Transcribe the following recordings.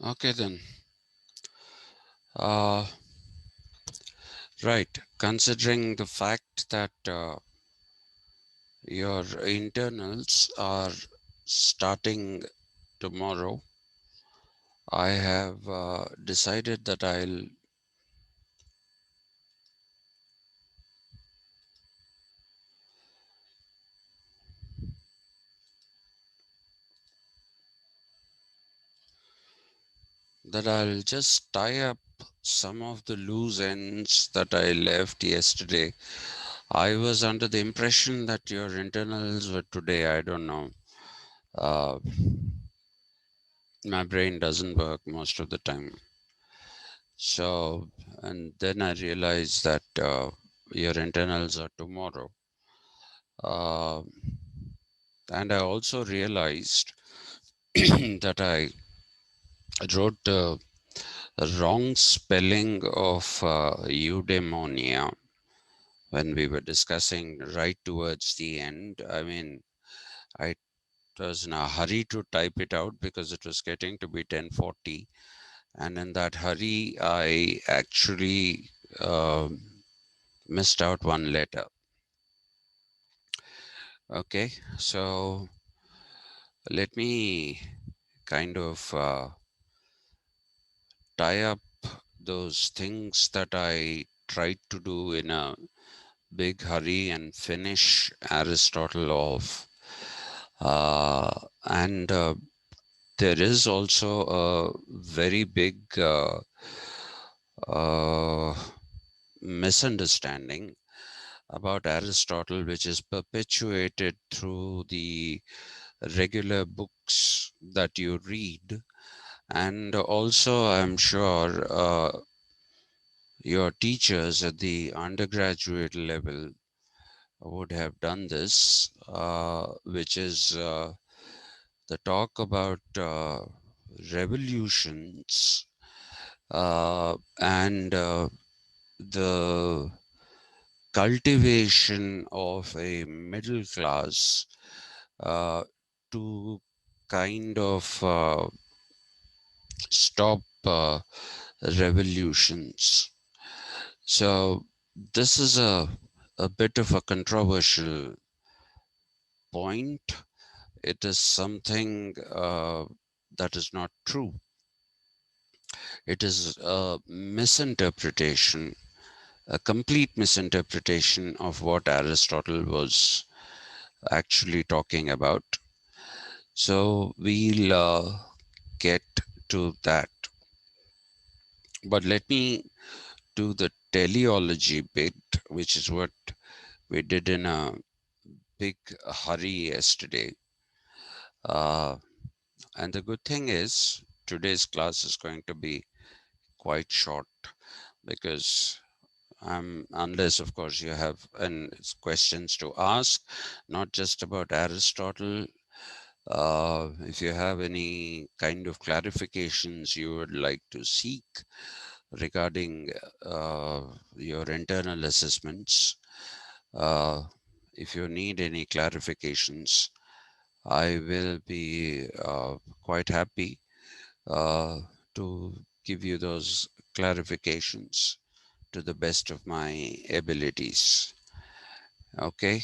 Okay then. Uh, right. Considering the fact that your internals are starting tomorrow, I have decided I'll just tie up some of the loose ends that I left yesterday. I was under the impression that your internals were today. I don't know. Uh, my brain doesn't work most of the time. So, and then I realized that your internals are tomorrow. Uh, and I also realized that I wrote a wrong spelling of eudaimonia when we were discussing right towards the end. I mean, I was in a hurry to type it out because it was getting to be 10:40, and in that hurry, I actually missed out one letter. Okay, so let me kind of tie up those things that I tried to do in a big hurry and finish Aristotle off. And there is also a very big uh, misunderstanding about Aristotle, which is perpetuated through the regular books that you read. And also, I'm sure your teachers at the undergraduate level would have done this, which is the talk about revolutions and the cultivation of a middle class uh, to kind of stop revolutions. So this is a bit of a controversial point. It is something that is not true. It is a misinterpretation, a complete misinterpretation of what Aristotle was actually talking about. So we'll get to that. But let me do the teleology bit, which is what we did in a big hurry yesterday. Uh, and the good thing is, today's class is going to be quite short because unless, of course, you have questions to ask, not just about Aristotle. If you have any kind of clarifications you would like to seek regarding your internal assessments, uh, if you need any clarifications, I will be quite happy uh, to give you those clarifications to the best of my abilities. Okay.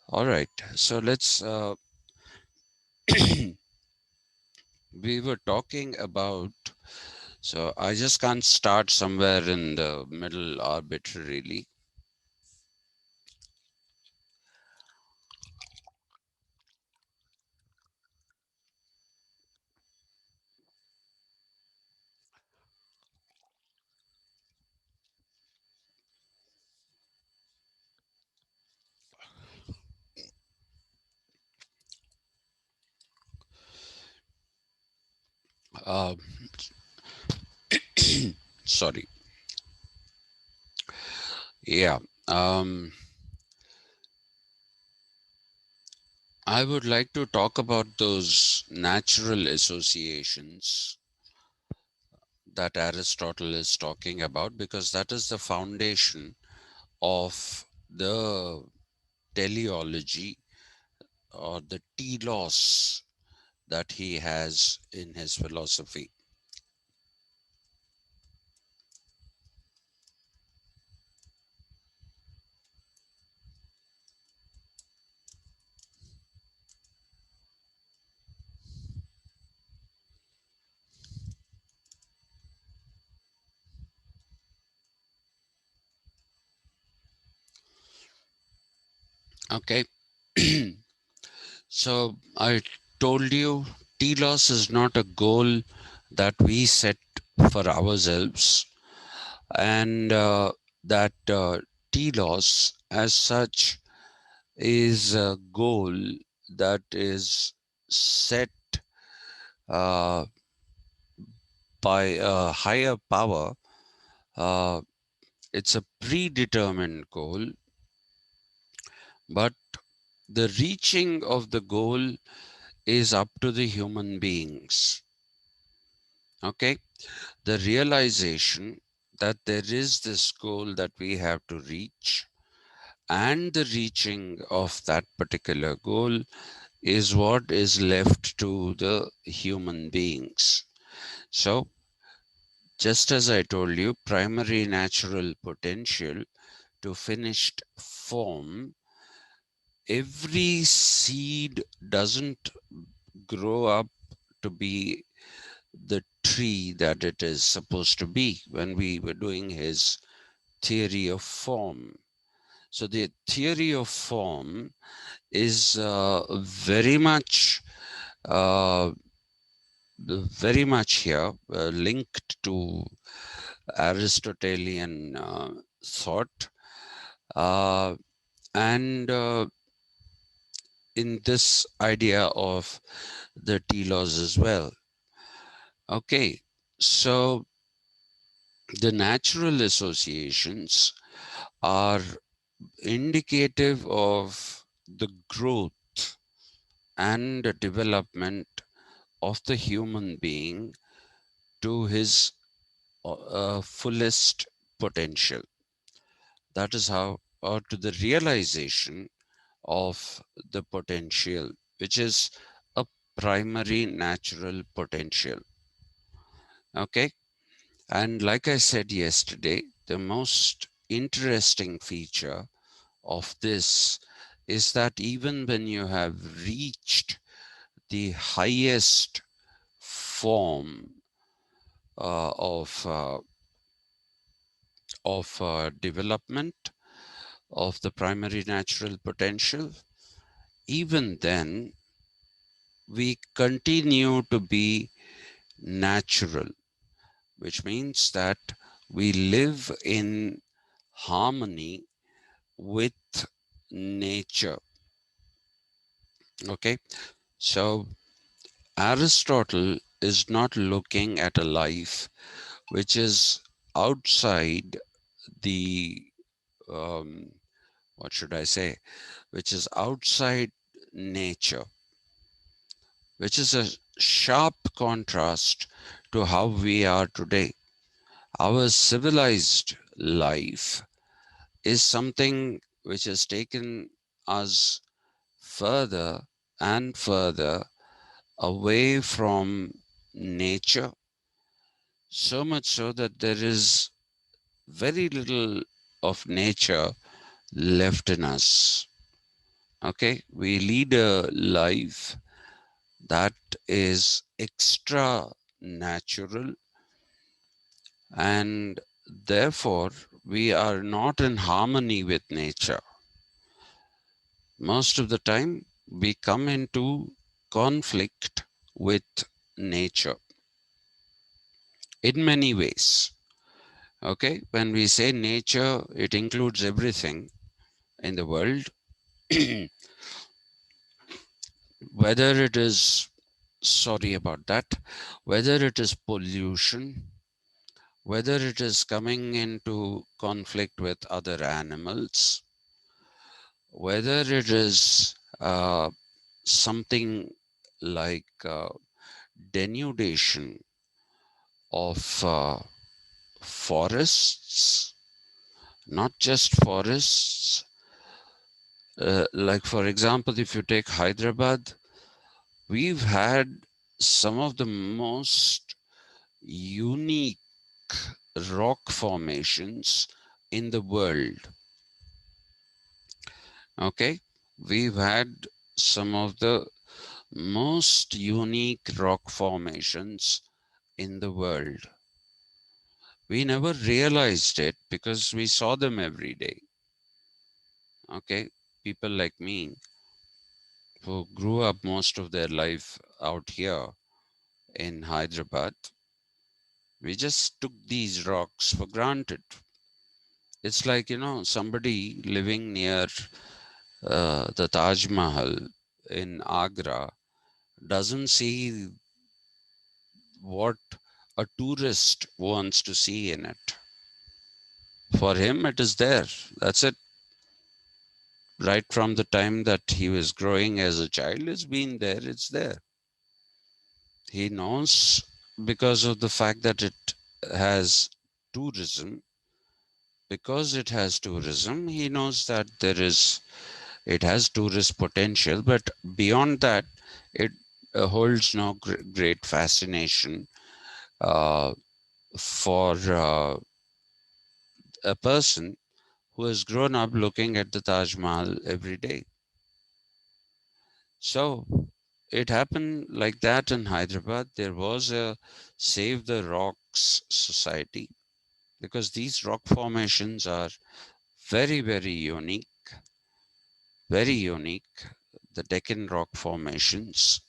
All right. So let's. We were talking about. So I just can't start somewhere in the middle arbitrarily. Uh, sorry. Yeah. Um, I would like to talk about those natural associations that Aristotle is talking about, because that is the foundation of the teleology or the telos that he has in his philosophy. Okay. So I told you Telos is not a goal that we set for ourselves, and that Telos as such is a goal that is set uh, by a higher power. Uh, it's a predetermined goal, but the reaching of the goal is up to the human beings. Okay, the realization that there is this goal that we have to reach, and the reaching of that particular goal is what is left to the human beings. So, just as I told you, primary natural potential to finished form, every seed doesn't grow up to be the tree that it is supposed to be when we were doing his theory of form. So the theory of form is uh, very much here linked to Aristotelian thought, uh, and in this idea of the telos as well. Okay, so the natural associations are indicative of the growth and development of the human being to his fullest potential. That is how, or to the realization of the potential, which is a primary natural potential. Okay. And like I said yesterday, the most interesting feature of this is that even when you have reached the highest form of development of the primary natural potential, even then we continue to be natural, which means that we live in harmony with nature. Okay, so Aristotle is not looking at a life which is outside the, um, what should I say, which is outside nature, which is a sharp contrast to how we are today. Our civilized life is something which has taken us further and further away from nature, so much so that there is very little of nature left in us. Okay, we lead a life that is extra natural, and therefore we are not in harmony with nature. Most of the time, we come into conflict with nature in many ways. Okay, when we say nature, it includes everything in the world, whether it is, sorry about that, whether it is pollution, whether it is coming into conflict with other animals, whether it is something like denudation of forests, not just forests. Like, for example, if you take Hyderabad, we've had some of the most unique rock formations in the world. Okay, we've had some of the most unique rock formations in the world. We never realized it because we saw them every day. Okay, people like me who grew up most of their life out here in Hyderabad, we just took these rocks for granted. It's like, somebody living near the Taj Mahal in Agra doesn't see what a tourist wants to see in it. For him, it is there. That's it. Right from the time that he was growing as a child, it's been there, it's there. He knows because of the fact that it has tourism, because it has tourism, he knows that it has tourist potential, but beyond that, it holds no great fascination uh, for a person who has grown up looking at the Taj Mahal every day. So it happened like that in Hyderabad. There was a Save the Rocks Society because these rock formations are very, very unique, very unique. The Deccan rock formations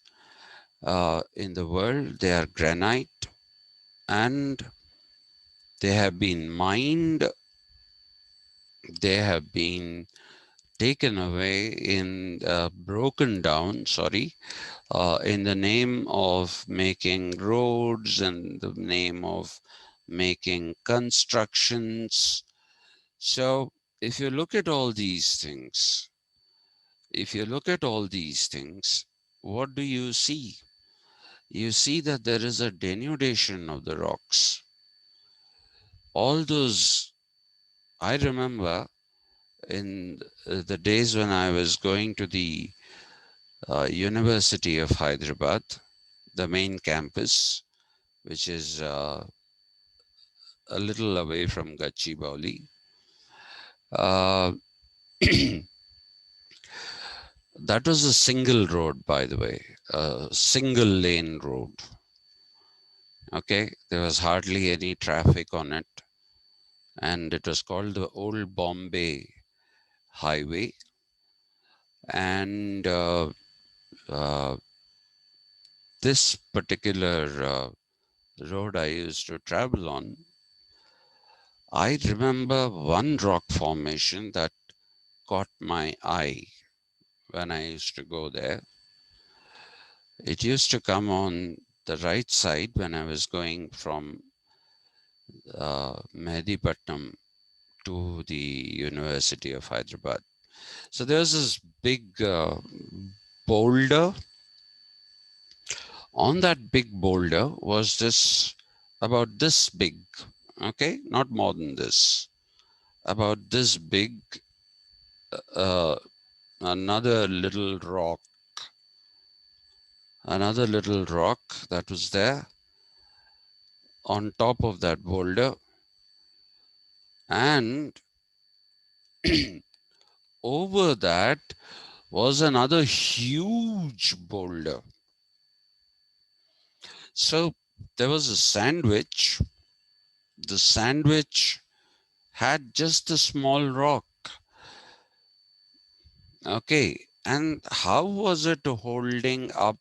in the world, they are granite and they have been mined, they have been taken away broken down, sorry, in the name of making roads and the name of making constructions. So if you look at all these things, if you look at all these things, what do you see? You see that there is a denudation of the rocks. All those, I remember in the days when I was going to the University of Hyderabad, the main campus, which is a little away from Gachibowli. Uh, that was a single road, by the way, a single lane road. Okay, there was hardly any traffic on it, and it was called the Old Bombay Highway. And uh, this particular road I used to travel on, I remember one rock formation that caught my eye when I used to go there. It used to come on the right side when I was going from Mehdipatnam to the University of Hyderabad. So there was this big boulder. On that big boulder was this about this big, okay, not more than this, about this big, uh, another little rock, another little rock that was there on top of that boulder. And over that was another huge boulder. So there was a sandwich. The sandwich had just a small rock. Okay. And how was it holding up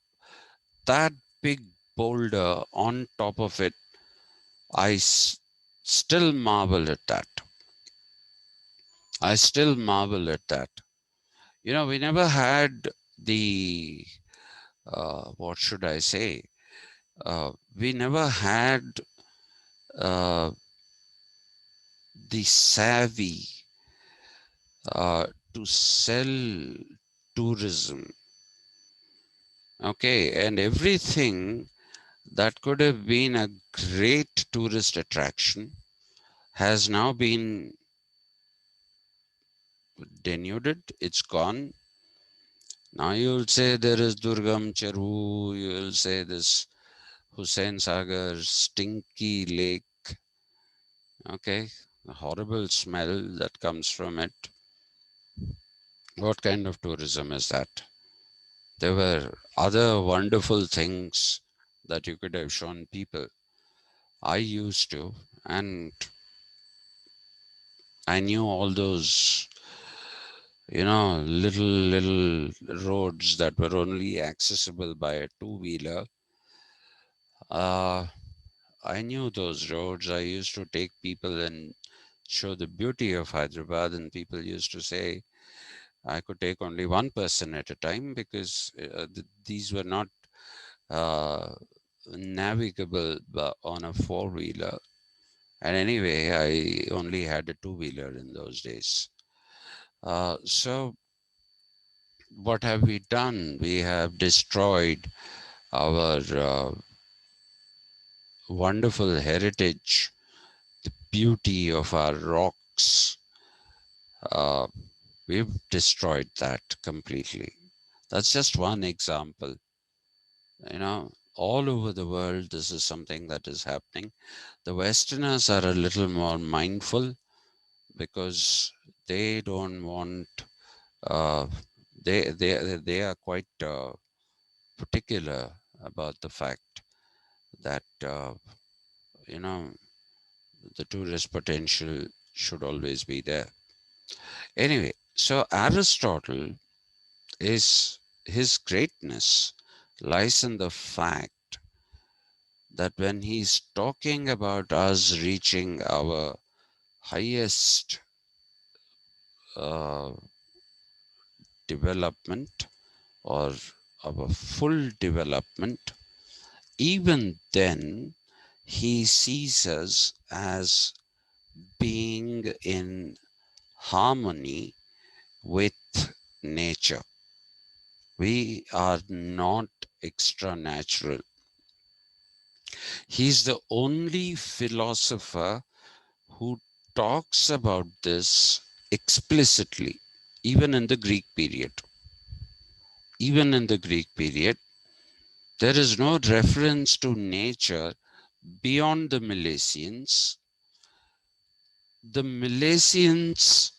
that big boulder on top of it? I still marvel at that. I still marvel at that. We never had the, what should I say? We never had uh, the savvy to sell tourism. Okay, and everything that could have been a great tourist attraction has now been denuded. It's gone. Now you'll say there is Durgam Cheru, you'll say this Hussain Sagar, stinky lake, okay, the horrible smell that comes from it. What kind of tourism is that? There were other wonderful things that you could have shown people. I used to, and I knew all those, little roads that were only accessible by a two-wheeler. Uh, I knew those roads. I used to take people and show the beauty of Hyderabad, and people used to say I could take only one person at a time because these were not uh, navigable on a four-wheeler. And anyway, I only had a two-wheeler in those days. So what have we done? We have destroyed our wonderful heritage, the beauty of our rocks. Uh, we've destroyed that completely. That's just one example. All over the world, this is something that is happening. The Westerners are a little more mindful because they don't want, uh, they are quite particular about the fact that you know the tourist potential should always be there. Anyway, so Aristotle is his greatness lies in the fact that when he's talking about us reaching our highest uh, development or our full development, even then he sees us as being in harmony with nature. We are not extra natural. He's the only philosopher who talks about this explicitly, even in the Greek period. Even in the Greek period, there is no reference to nature beyond the Milesians. The Milesians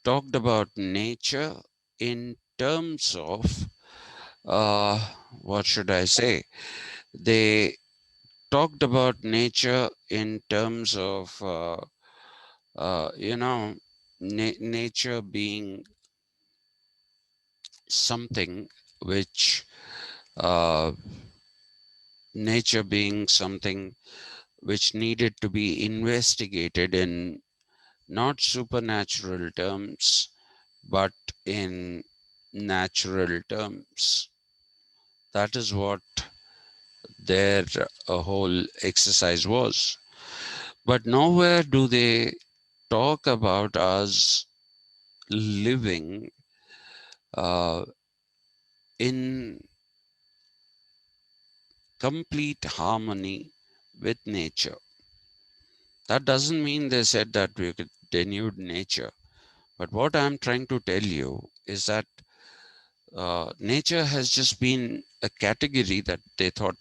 talked about nature in terms of, uh, what should I say? They talked about nature in terms of, nature being something which, uh, nature being something which needed to be investigated in not supernatural terms, but in natural terms. That is what their whole exercise was. But nowhere do they talk about us living uh, in complete harmony with nature. That doesn't mean they said that we could denude nature. But what I'm trying to tell you is that nature has just been a category that they thought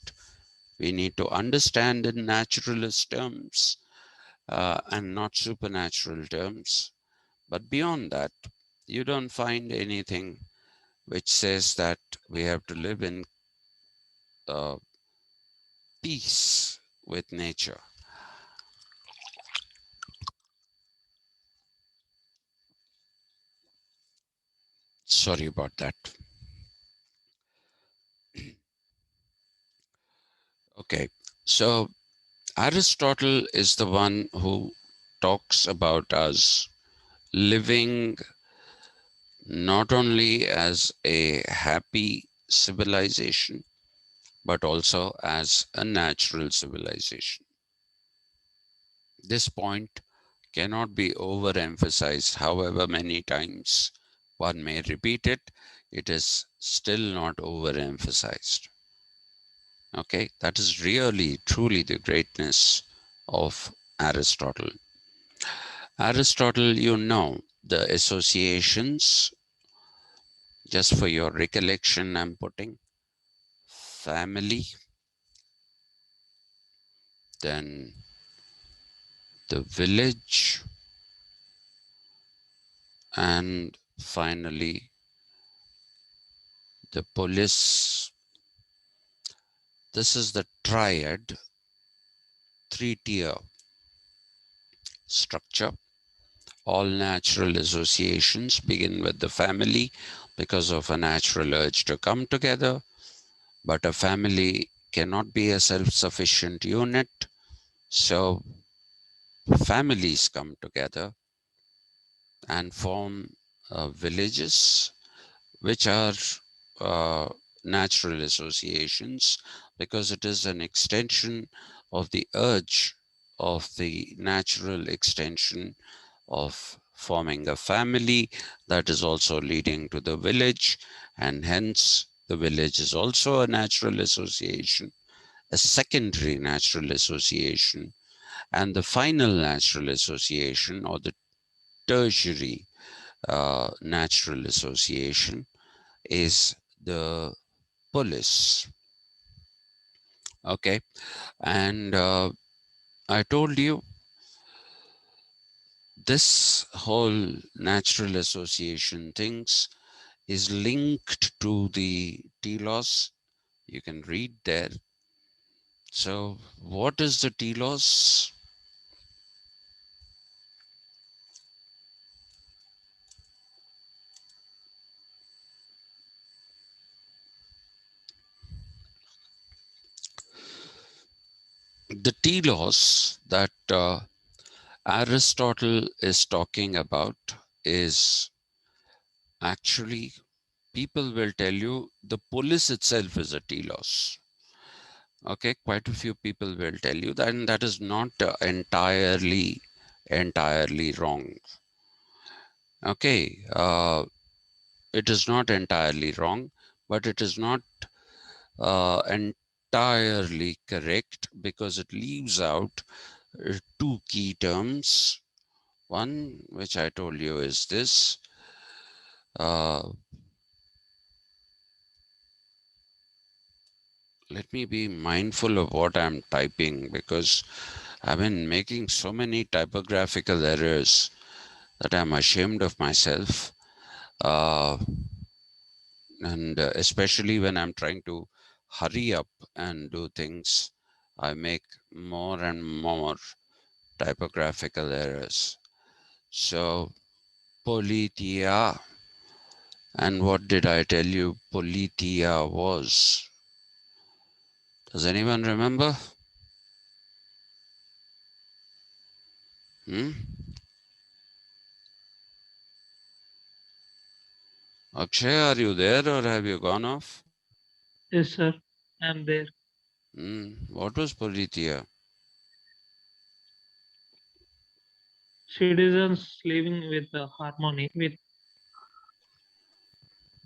we need to understand in naturalist terms and not supernatural terms. But beyond that, you don't find anything which says that we have to live in uh, peace with nature. Sorry about that. Okay, so Aristotle is the one who talks about us living not only as a happy civilization, but also as a natural civilization. This point cannot be overemphasized, however many times one may repeat it, it is still not overemphasized. Okay, that is really, truly the greatness of Aristotle. Aristotle, the associations, Just for your recollection, I'm putting family, then the village, and finally the police. This is the triad, three-tier structure. All natural associations begin with the family because of a natural urge to come together, but a family cannot be a self-sufficient unit. So families come together and form villages, which are uh, natural associations because it is an extension of the urge of the natural extension of forming a family that is also leading to the village, and hence the village is also a natural association, a secondary natural association, and the final natural association or the tertiary natural association is the polis. Okay, and I told you this whole natural association things is linked to the telos. You can read there. So, what is the telos? The telos that Aristotle is talking about is actually, people will tell you the polis itself is a telos. Okay, quite a few people will tell you that, and that is not entirely wrong. Okay, it is not entirely wrong, but it is not entirely correct because it leaves out two key terms. One, which I told you, is this. Uh, Let me be mindful of what I'm typing because I've been making so many typographical errors that I'm ashamed of myself. Uh, and especially when I'm trying to hurry up and do things, I make more and more typographical errors. So, Politeia. And what did I tell you Politeia was? Does anyone remember? Hmm? Akshay, are you there or have you gone off? Yes, sir. I'm there. What was Politeia? Citizens living with harmony with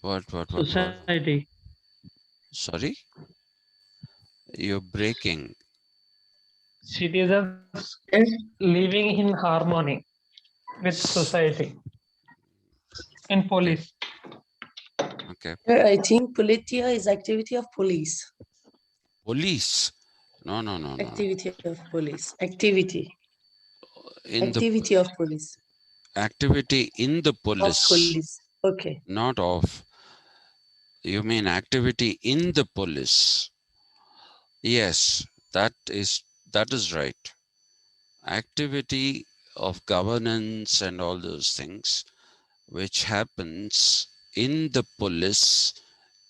What? society. Sorry? You're breaking. Citizens living in harmony with society in Okay, police. okay. I think Politeia is activity of police. Police. No, no, no, no, no. Activity of police. Activity. In the Activity of police. activity in the Of police, police. Okay. not of. You mean activity in the police? Yes, that is right. Activity of governance and all those things which happens in the polis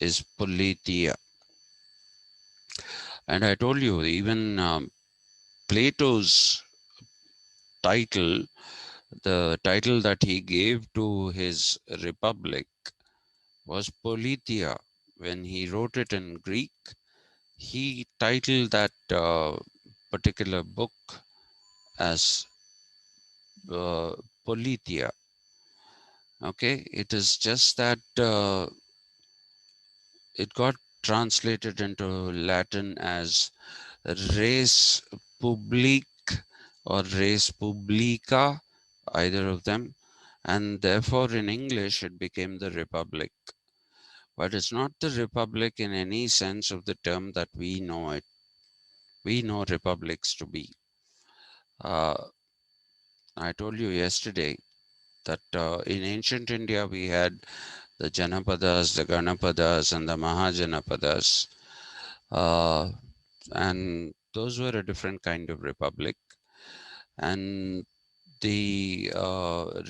is politeia. And I told you, even Plato's title, the title that he gave to his republic was Politeia. When he wrote it in Greek, he titled that particular book as uh, Politeia. Okay, it is just that it got translated into Latin as res publique or res publica, either of them, and therefore in English it became the Republic. but it's not the republic in any sense of the term that we know it. We know republics to be. Uh, I told you yesterday that in ancient India we had the Janapadas, the Ganapadas, and the Mahajanapadas. Uh, and those were a different kind of republic. And the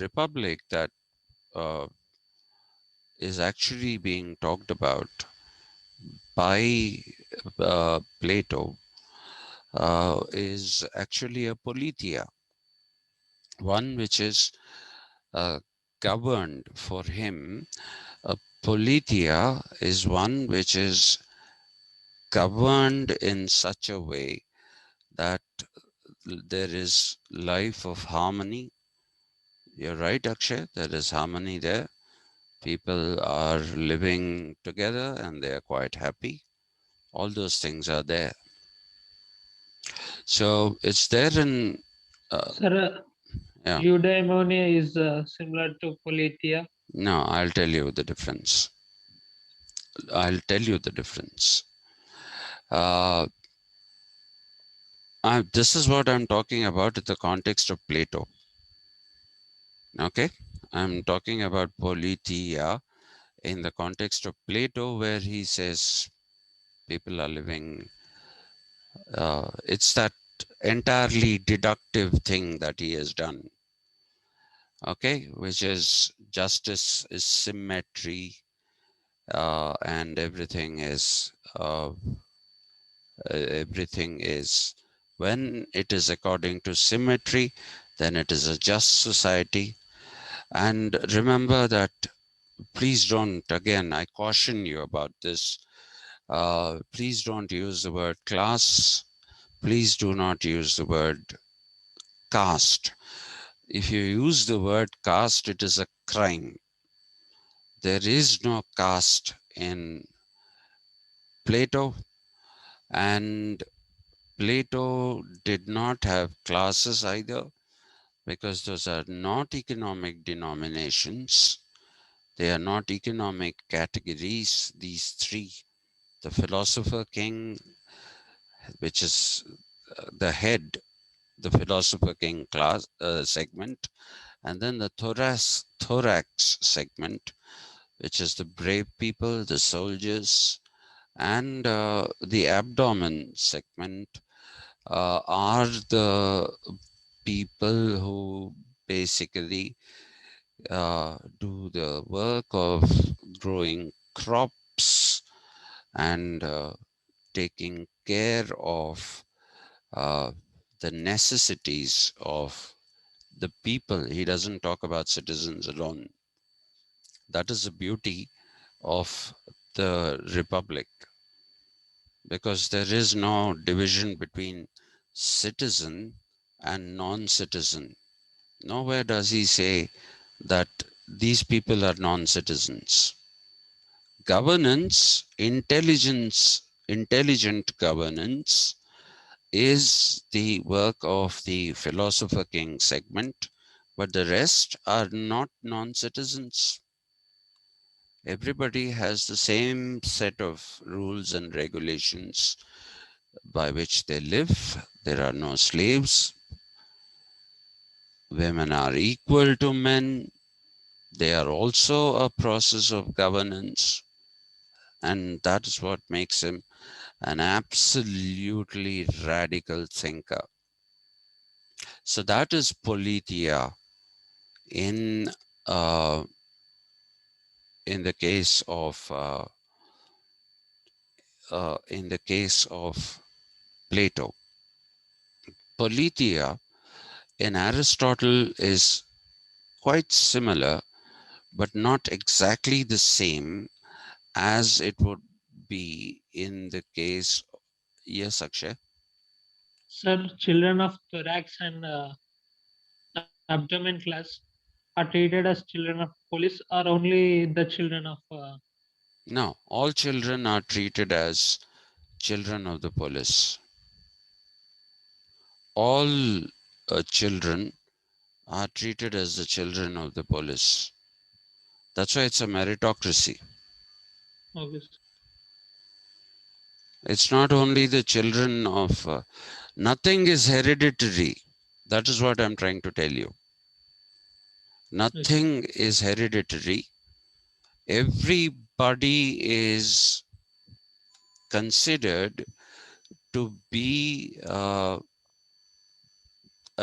republic that uh, is actually being talked about by Plato is actually a Politeia, one which is uh, governed for him. A Politeia is one which is governed in such a way that there is life of harmony. You're right, Akshay, there is harmony there. People are living together and they are quite happy. All those things are there. So it's there in, Sir, yeah, Eudaimonia is similar to Politeia. no, I'll tell you the difference. I'll tell you the difference. Uh, this is what I'm talking about in the context of Plato. Okay, I'm talking about Politeia in the context of Plato, where he says people are living. It's that entirely deductive thing that he has done. Okay, which is justice is symmetry, and everything is when it is according to symmetry, then it is a just society. And remember that, please don't, again, I caution you about this. Please don't use the word class. Please do not use the word caste. If you use the word caste, it is a crime. There is no caste in Plato, and Plato did not have classes either, because those are not economic denominations. They are not economic categories, these three. The philosopher king, which is the head, the philosopher king class segment, and then the thorax segment, which is the brave people, the soldiers, and the abdomen segment are the people who basically do the work of growing crops and taking care of uh, the necessities of the people. He doesn't talk about citizens alone. That is the beauty of the republic, because there is no division between citizen and non-citizen. Nowhere does he say that these people are non-citizens. Governance, intelligent governance is the work of the philosopher king segment, but the rest are not non-citizens. Everybody has the same set of rules and regulations by which they live. There are no slaves. Women are equal to men. They are also a process of governance. And that is what makes him an absolutely radical thinker. So that is Politeia in uh, in the case of Plato. Politeia in Aristotle is quite similar, but not exactly the same as it would be in the case. Yes, Akshay. Sir, children of thorax and abdomen class are treated as children of police, or only the children of No, all children are treated as children of the polis. All children are treated as the children of the polis. That's why it's a meritocracy. Okay, sir. It's not only the children of, nothing is hereditary. That is what I'm trying to tell you. Yes, sir. Nothing is hereditary. Everybody is considered to be a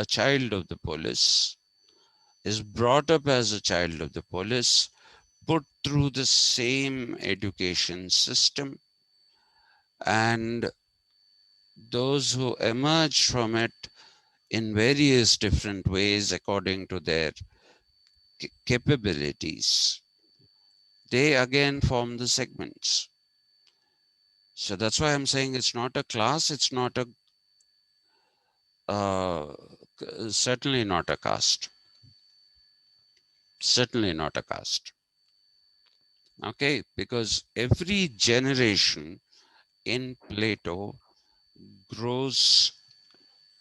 child of the polis, is brought up as a child of the polis, put through the same education system, and those who emerge from it in various different ways according to their capabilities, they again form the segments. So that's why I'm saying it's not a class, it's not a, certainly not a caste. Certainly not a caste. Okay, because every generation in Plato grows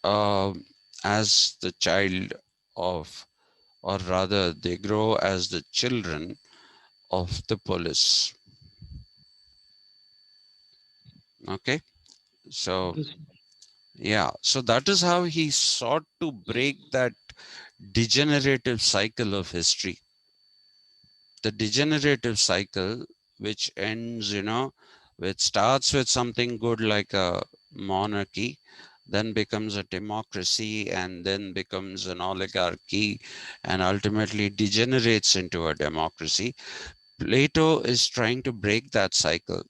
as the child of, or rather, they grow as the children of the polis. Okay, so Okay, sir. yeah, so that is how he sought to break that degenerative cycle of history. The degenerative cycle, which ends, which starts with something good like a monarchy, then becomes a democracy, and then becomes an oligarchy, and ultimately degenerates into a democracy. Plato is trying to break that cycle,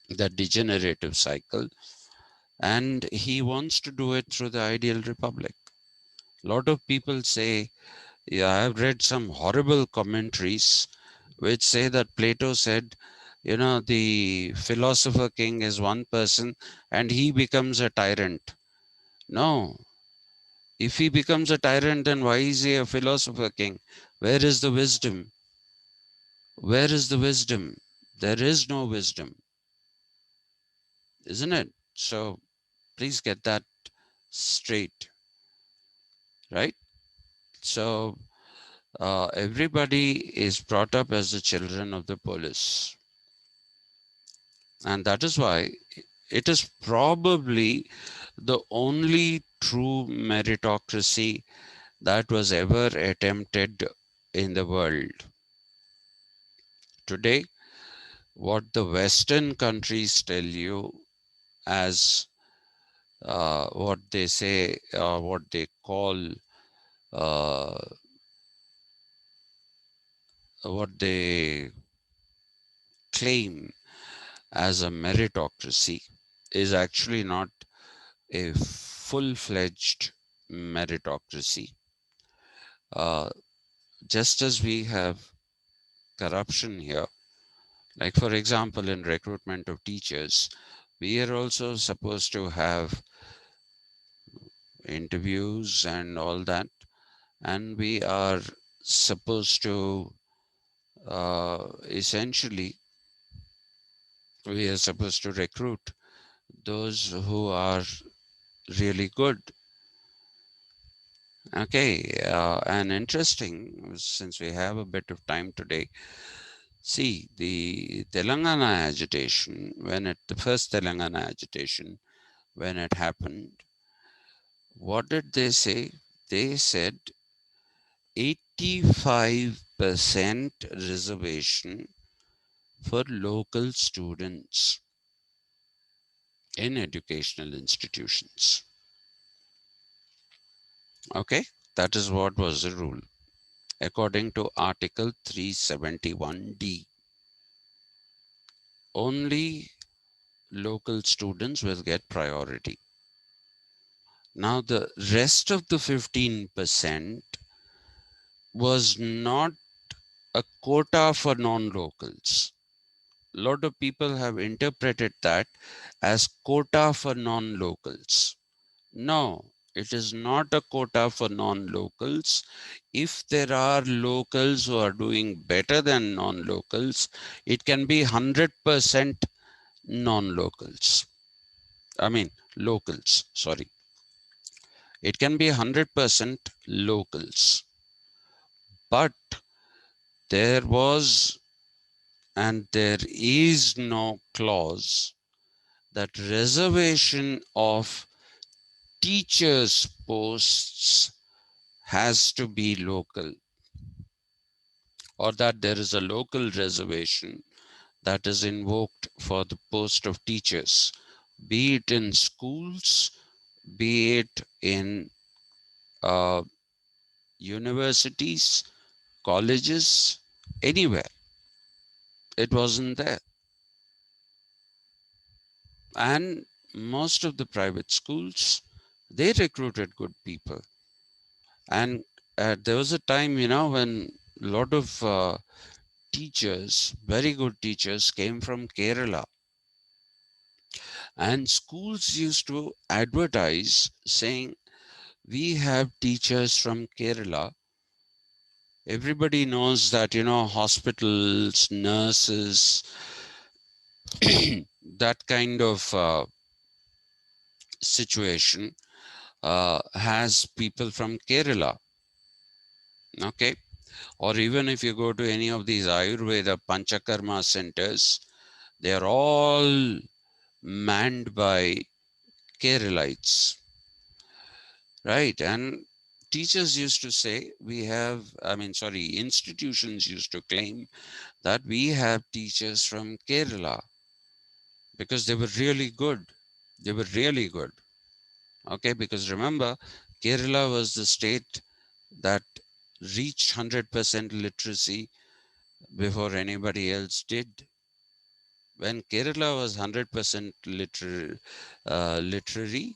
that degenerative cycle, and he wants to do it through the ideal republic. A lot of people say, yeah, I've read some horrible commentaries which say that Plato said, the philosopher king is one person and he becomes a tyrant. No, if he becomes a tyrant, then why is he a philosopher king? Where is the wisdom? Where is the wisdom? There is no wisdom, isn't it? So please get that straight, right? So everybody is brought up as the children of the polis. And that is why it is probably the only true meritocracy that was ever attempted in the world. Today, what the Western countries tell you as what they say, what they call, uh, what they claim as a meritocracy is actually not a full-fledged meritocracy. Uh, just as we have corruption here, like for example, in recruitment of teachers, we are also supposed to have interviews and all that, and we are supposed to essentially, we are supposed to recruit those who are really good. Okay, and interesting, since we have a bit of time today, see the Telangana agitation, the first Telangana agitation, when it happened, what did they say? They said 85% reservation for local students in educational institutions. Okay, that is what was the rule. According to Article 371D, only local students will get priority. Now, the rest of the 15% was not a quota for non-locals. A lot of people have interpreted that as quota for non-locals. No, it is not a quota for non-locals. If there are locals who are doing better than non-locals, it can be 100% non-locals. I mean, locals, sorry. It can be 100% locals. But there was and there is no clause that reservation of teachers' posts has to be local, or that there is a local reservation that is invoked for the post of teachers, be it in schools, be it in uh, universities, colleges, anywhere. It wasn't there. And most of the private schools, they recruited good people. And there was a time, when a lot of teachers, very good teachers, came from Kerala. And schools used to advertise saying, we have teachers from Kerala. Everybody knows that, hospitals, nurses, that kind of situation has people from Kerala. Okay. Or even if you go to any of these Ayurveda Panchakarma centers, they are all manned by Keralites, right? And teachers used to say, institutions used to claim that we have teachers from Kerala because they were really good. They were really good. Okay, because remember, Kerala was the state that reached 100% literacy before anybody else did. When Kerala was 100% literary,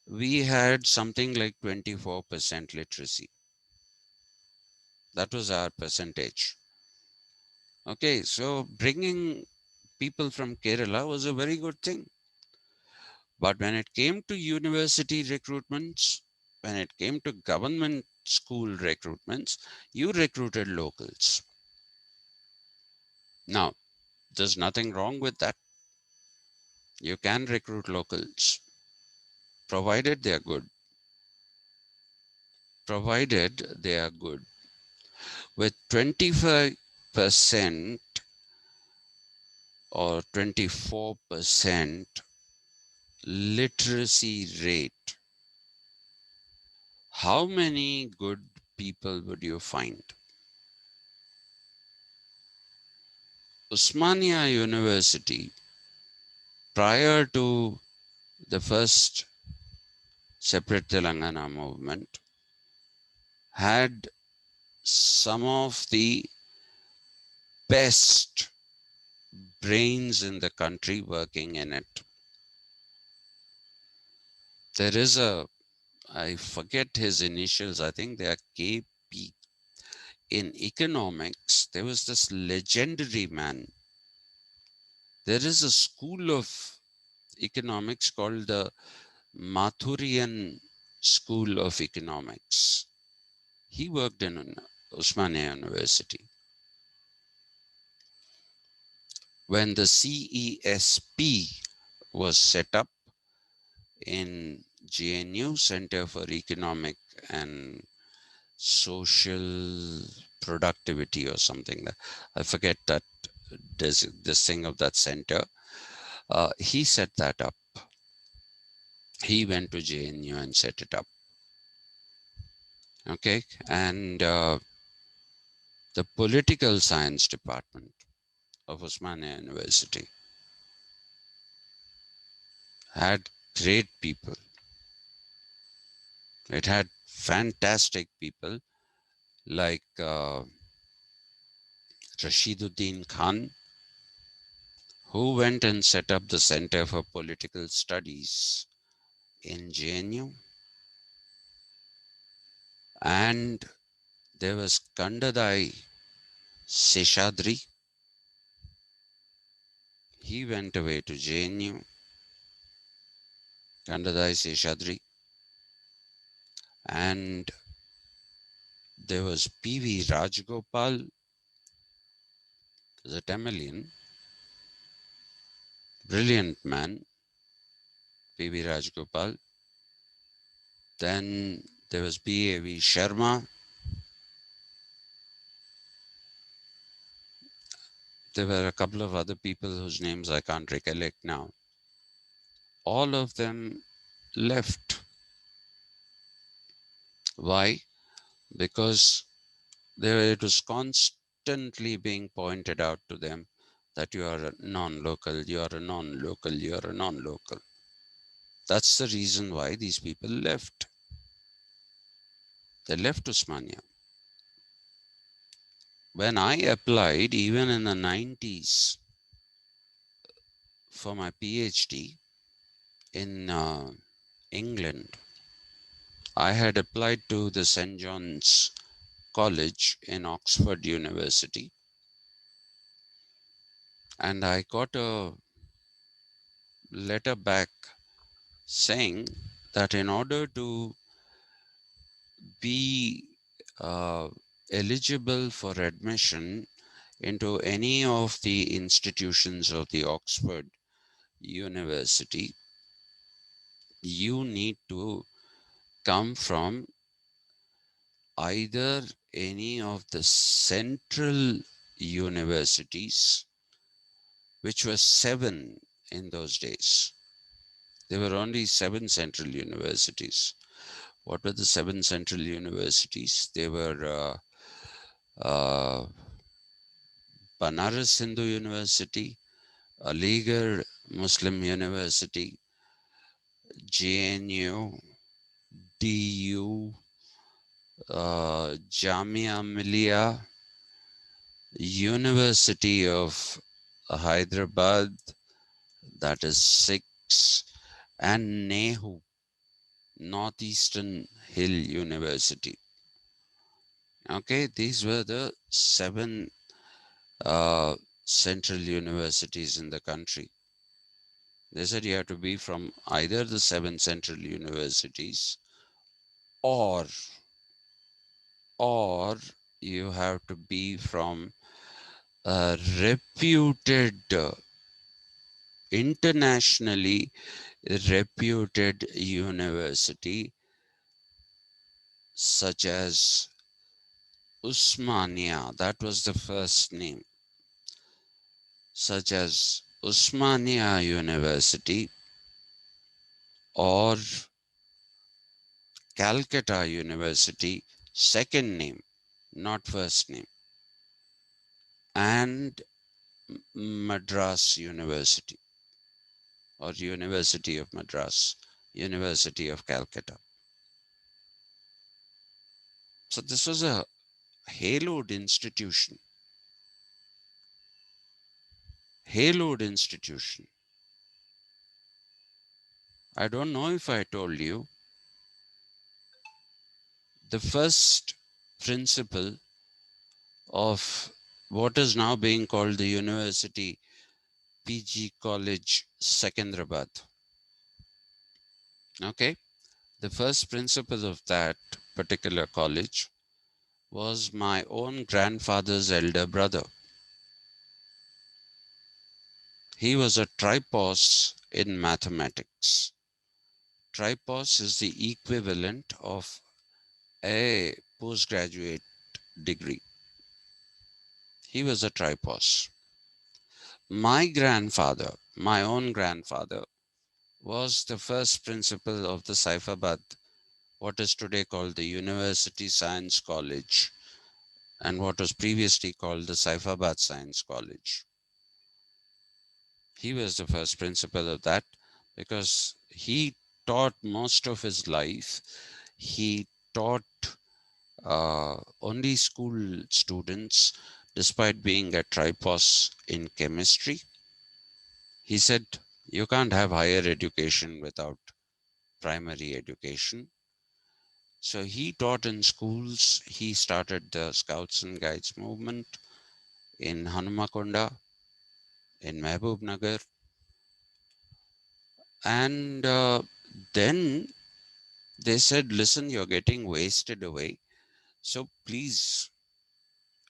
we had something like 24% literacy. That was our percentage. Okay, so bringing people from Kerala was a very good thing. But when it came to university recruitments, when it came to government school recruitments, you recruited locals. Now, there's nothing wrong with that. You can recruit locals, provided they are good. Provided they are good. With 25% or 24% literacy rate, how many good people would you find? Usmania University, prior to the first separate Telangana movement, had some of the best brains in the country working in it. There is I forget his initials, I think they are KP. In economics, there was this legendary man. There is a school of economics called the Mathurian School of Economics. He worked in Osmania University. When the CESP was set up in GNU, Center for Economic and Social Productivity or something, I forget that this thing of that center, he set that up. He went to JNU and set it up. Okay, and the political science department of Osmania University had great people. It had fantastic people like Rashiduddin Khan, who went and set up the Center for Political Studies in JNU. And there was Kandadai Seshadri. He went away to JNU. Kandadai Seshadri. And there was P.V. Rajgopal, the Tamilian, brilliant man, P.V. Rajgopal. Then there was B.A.V. Sharma. There were a couple of other people whose names I can't recollect now. All of them left. Why? Because it was constantly being pointed out to them that you are a non-local, you are a non-local, you are a non-local. That's the reason why these people left. They left Usmania. When I applied, even in the 90s, for my PhD in England, I had applied to the St. John's College in Oxford University, and I got a letter back saying that in order to be uh, eligible for admission into any of the institutions of the Oxford University, you need to come from either any of the central universities, which were 7 in those days. There were only 7 central universities. What were the 7 central universities? They were Banaras Hindu University, Aligarh Muslim University, JNU, DU, Jamia Millia, University of Hyderabad, that is 6, and Nehu, Northeastern Hill University. Okay, these were the 7 central universities in the country. They said you have to be from either the 7 central universities, or or you have to be from a reputed, internationally reputed university such as Usmania, that was the first name, such as Usmania University or Calcutta University, second name, not first name, and Madras University or University of Madras, University of Calcutta. So this was a haloed institution. Haloed institution. I don't know if I told you, the first principal of what is now being called the University PG College Secunderabad. Okay, the first principal of that particular college was my own grandfather's elder brother. He was a tripos in mathematics. Tripos is the equivalent of a postgraduate degree. He was a tripos. My grandfather, my own grandfather, was the first principal of the Saifabad, what is today called the University Science College, and what was previously called the Saifabad Science College. He was the first principal of that because he taught most of his life. He taught only school students, despite being a tripos in chemistry. He said, you can't have higher education without primary education. So he taught in schools. He started the Scouts and Guides movement in Hanumakonda, in Mehboob Nagar. And then they said, listen, you're getting wasted away. So please,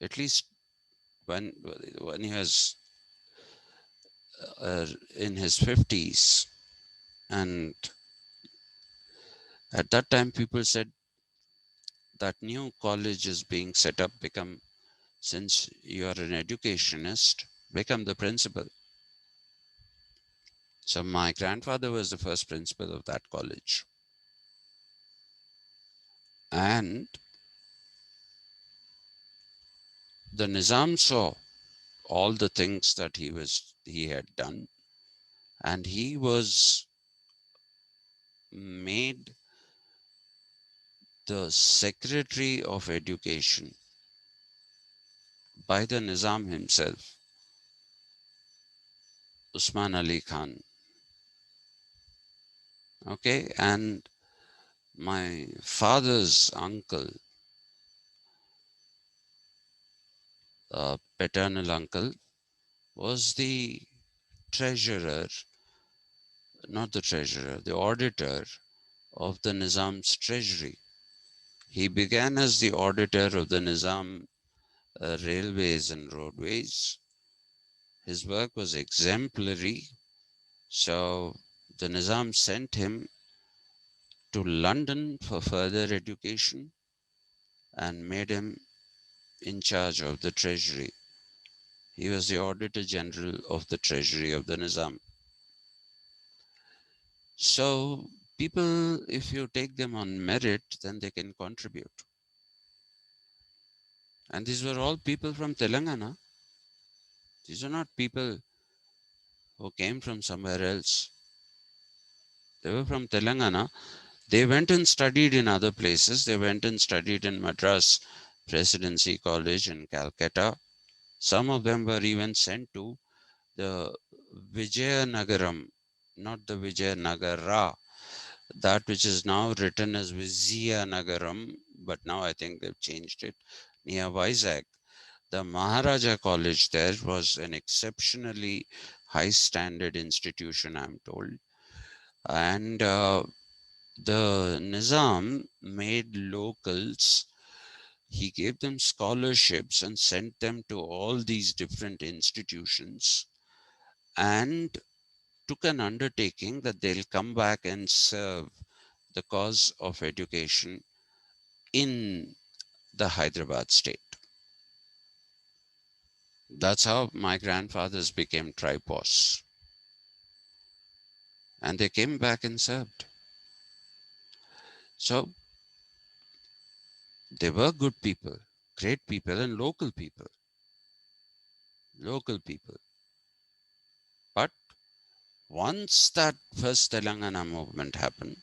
at least when he was in his 50s, and at that time people said that new college is being set up, since you are an educationist, become the principal. So my grandfather was the first principal of that college. And the Nizam saw all the things that he had done, and he was made the Secretary of Education by the Nizam himself, Usman Ali Khan. Okay, and my father's uncle, paternal uncle, was the treasurer, not the treasurer, the auditor of the Nizam's treasury. He began as the auditor of the Nizam railways and roadways. His work was exemplary, so the Nizam sent him to London for further education and made him in charge of the treasury. He was the Auditor General of the Treasury of the Nizam. So people, if you take them on merit, then they can contribute. And these were all people from Telangana. These are not people who came from somewhere else. They were from Telangana. They went and studied in other places. They went and studied in Madras Presidency College in Calcutta. Some of them were even sent to the Vijayanagaram, not the Vijayanagara, that which is now written as Vizianagaram, but now I think they've changed it, near Vizag. The Maharaja College there was an exceptionally high standard institution, I'm told. And the Nizam made locals, he gave them scholarships and sent them to all these different institutions and took an undertaking that they'll come back and serve the cause of education in the Hyderabad state. That's how my grandfathers became tripos. And they came back and served. So they were good people, great people, and local people. Local people. But once that first Telangana movement happened,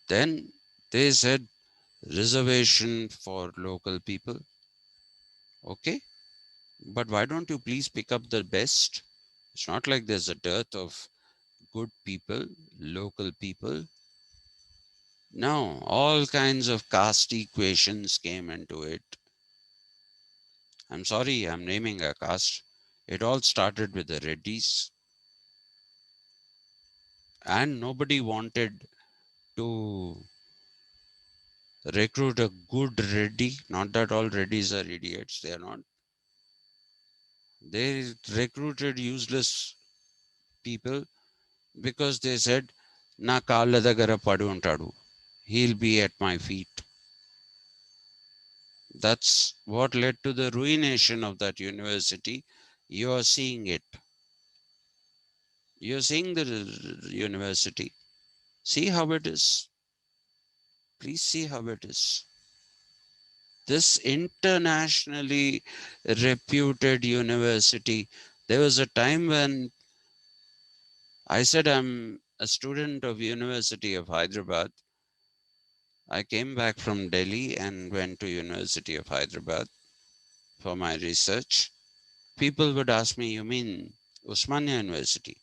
then they said reservation for local people. Okay, but why don't you please pick up the best? It's not like there's a dearth of good people, local people. No, all kinds of caste equations came into it. I'm sorry, I'm naming a caste. It all started with the Reddys, and nobody wanted to recruit a good Reddy. Not that all Reddys are idiots, they are not. They recruited useless people because they said, Na kala dagara padu untadu. He'll be at my feet. That's what led to the ruination of that university. You are seeing it. You're seeing the university. See how it is. Please see how it is. This internationally reputed university. There was a time when I said I'm a student of University of Hyderabad. I came back from Delhi and went to University of Hyderabad for my research. People would ask me, you mean Usmania University?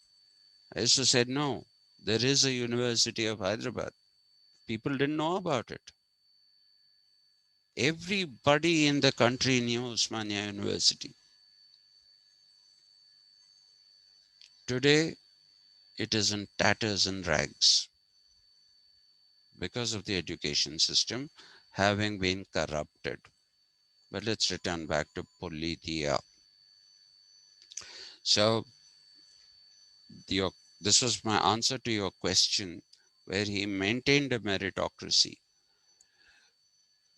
I used to say, no, there is a University of Hyderabad. People didn't know about it. Everybody in the country knew Usmania University. Today, it is in tatters and rags because of the education system having been corrupted. But let's return back to Politeia. So, this was my answer to your question, where he maintained a meritocracy.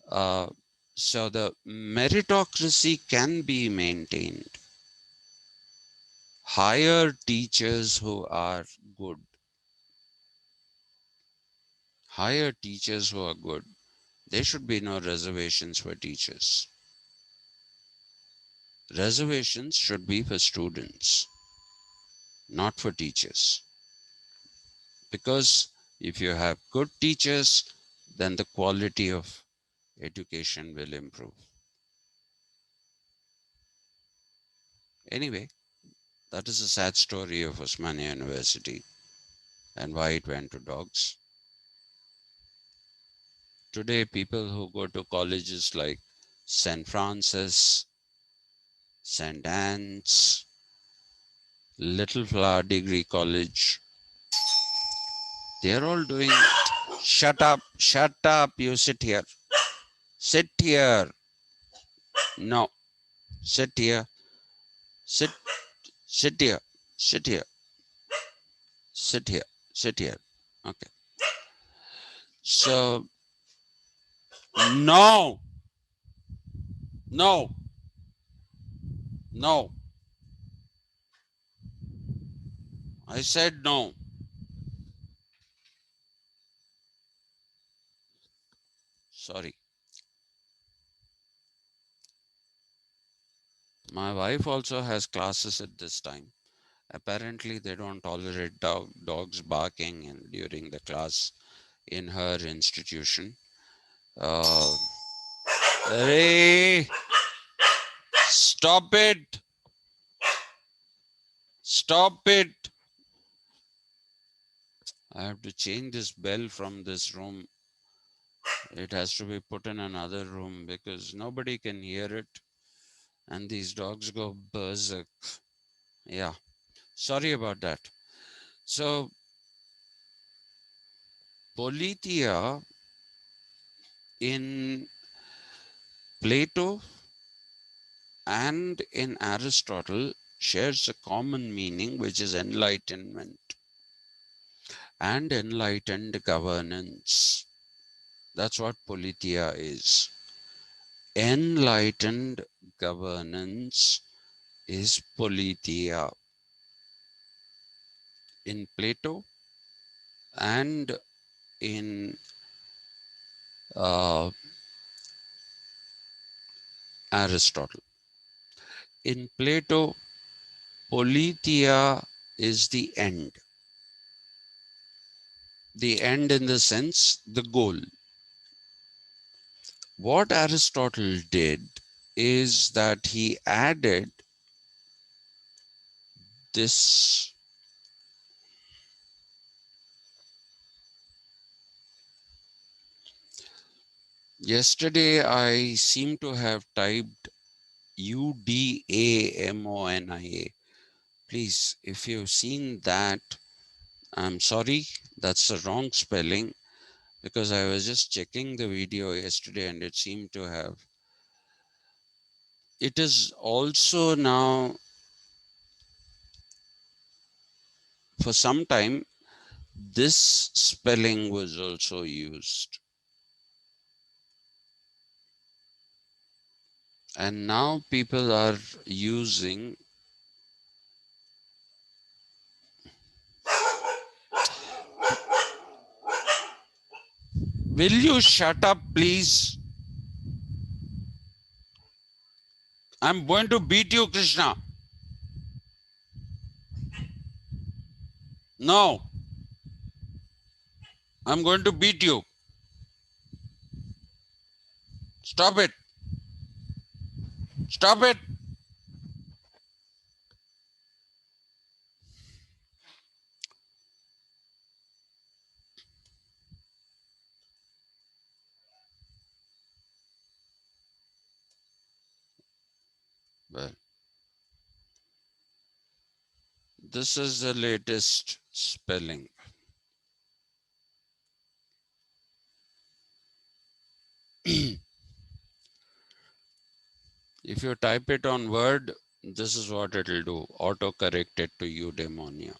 Uh, so the meritocracy can be maintained hire teachers who are good. Hire teachers who are good. There should be no reservations for teachers. Reservations should be for students, not for teachers. Because if you have good teachers, then the quality of education will improve. Anyway, that is a sad story of Osmania University and why it went to dogs. Today, people who go to colleges like St. Francis, St. Anne's, Little Flower Degree College, they're all doing it. Shut up, you sit here. Sit here. No, sit here. Sit, sit here. Sit here. Sit here. Sit here. Okay. So, no, no, no. I said no. Sorry. My wife also has classes at this time. Apparently, they don't tolerate dogs barking during the class in her institution. Uh, hey, stop it! Stop it! I have to change this bell from this room. It has to be put in another room because nobody can hear it. And these dogs go berserk. Yeah, sorry about that. So, Politeia in Plato and in Aristotle shares a common meaning, which is enlightenment and enlightened governance. That's what Politeia is. Enlightened governance is Politeia in Plato and in uh, Aristotle. In Plato, Politeia is the end. The end in the sense, the goal. What Aristotle did is that he added this. Yesterday, I seem to have typed Eudaimonia. Please, if you've seen that, I'm sorry, that's the wrong spelling because I was just checking the video yesterday and it seemed to have. It is also now, for some time, this spelling was also used. And now people are using. Will you shut up, please? I'm going to beat you, Krishna. No, I'm going to beat you. Stop it. Stop it. Well, this is the latest spelling. If you type it on Word, this is what it'll do. Auto-correct it to Eudaimonia.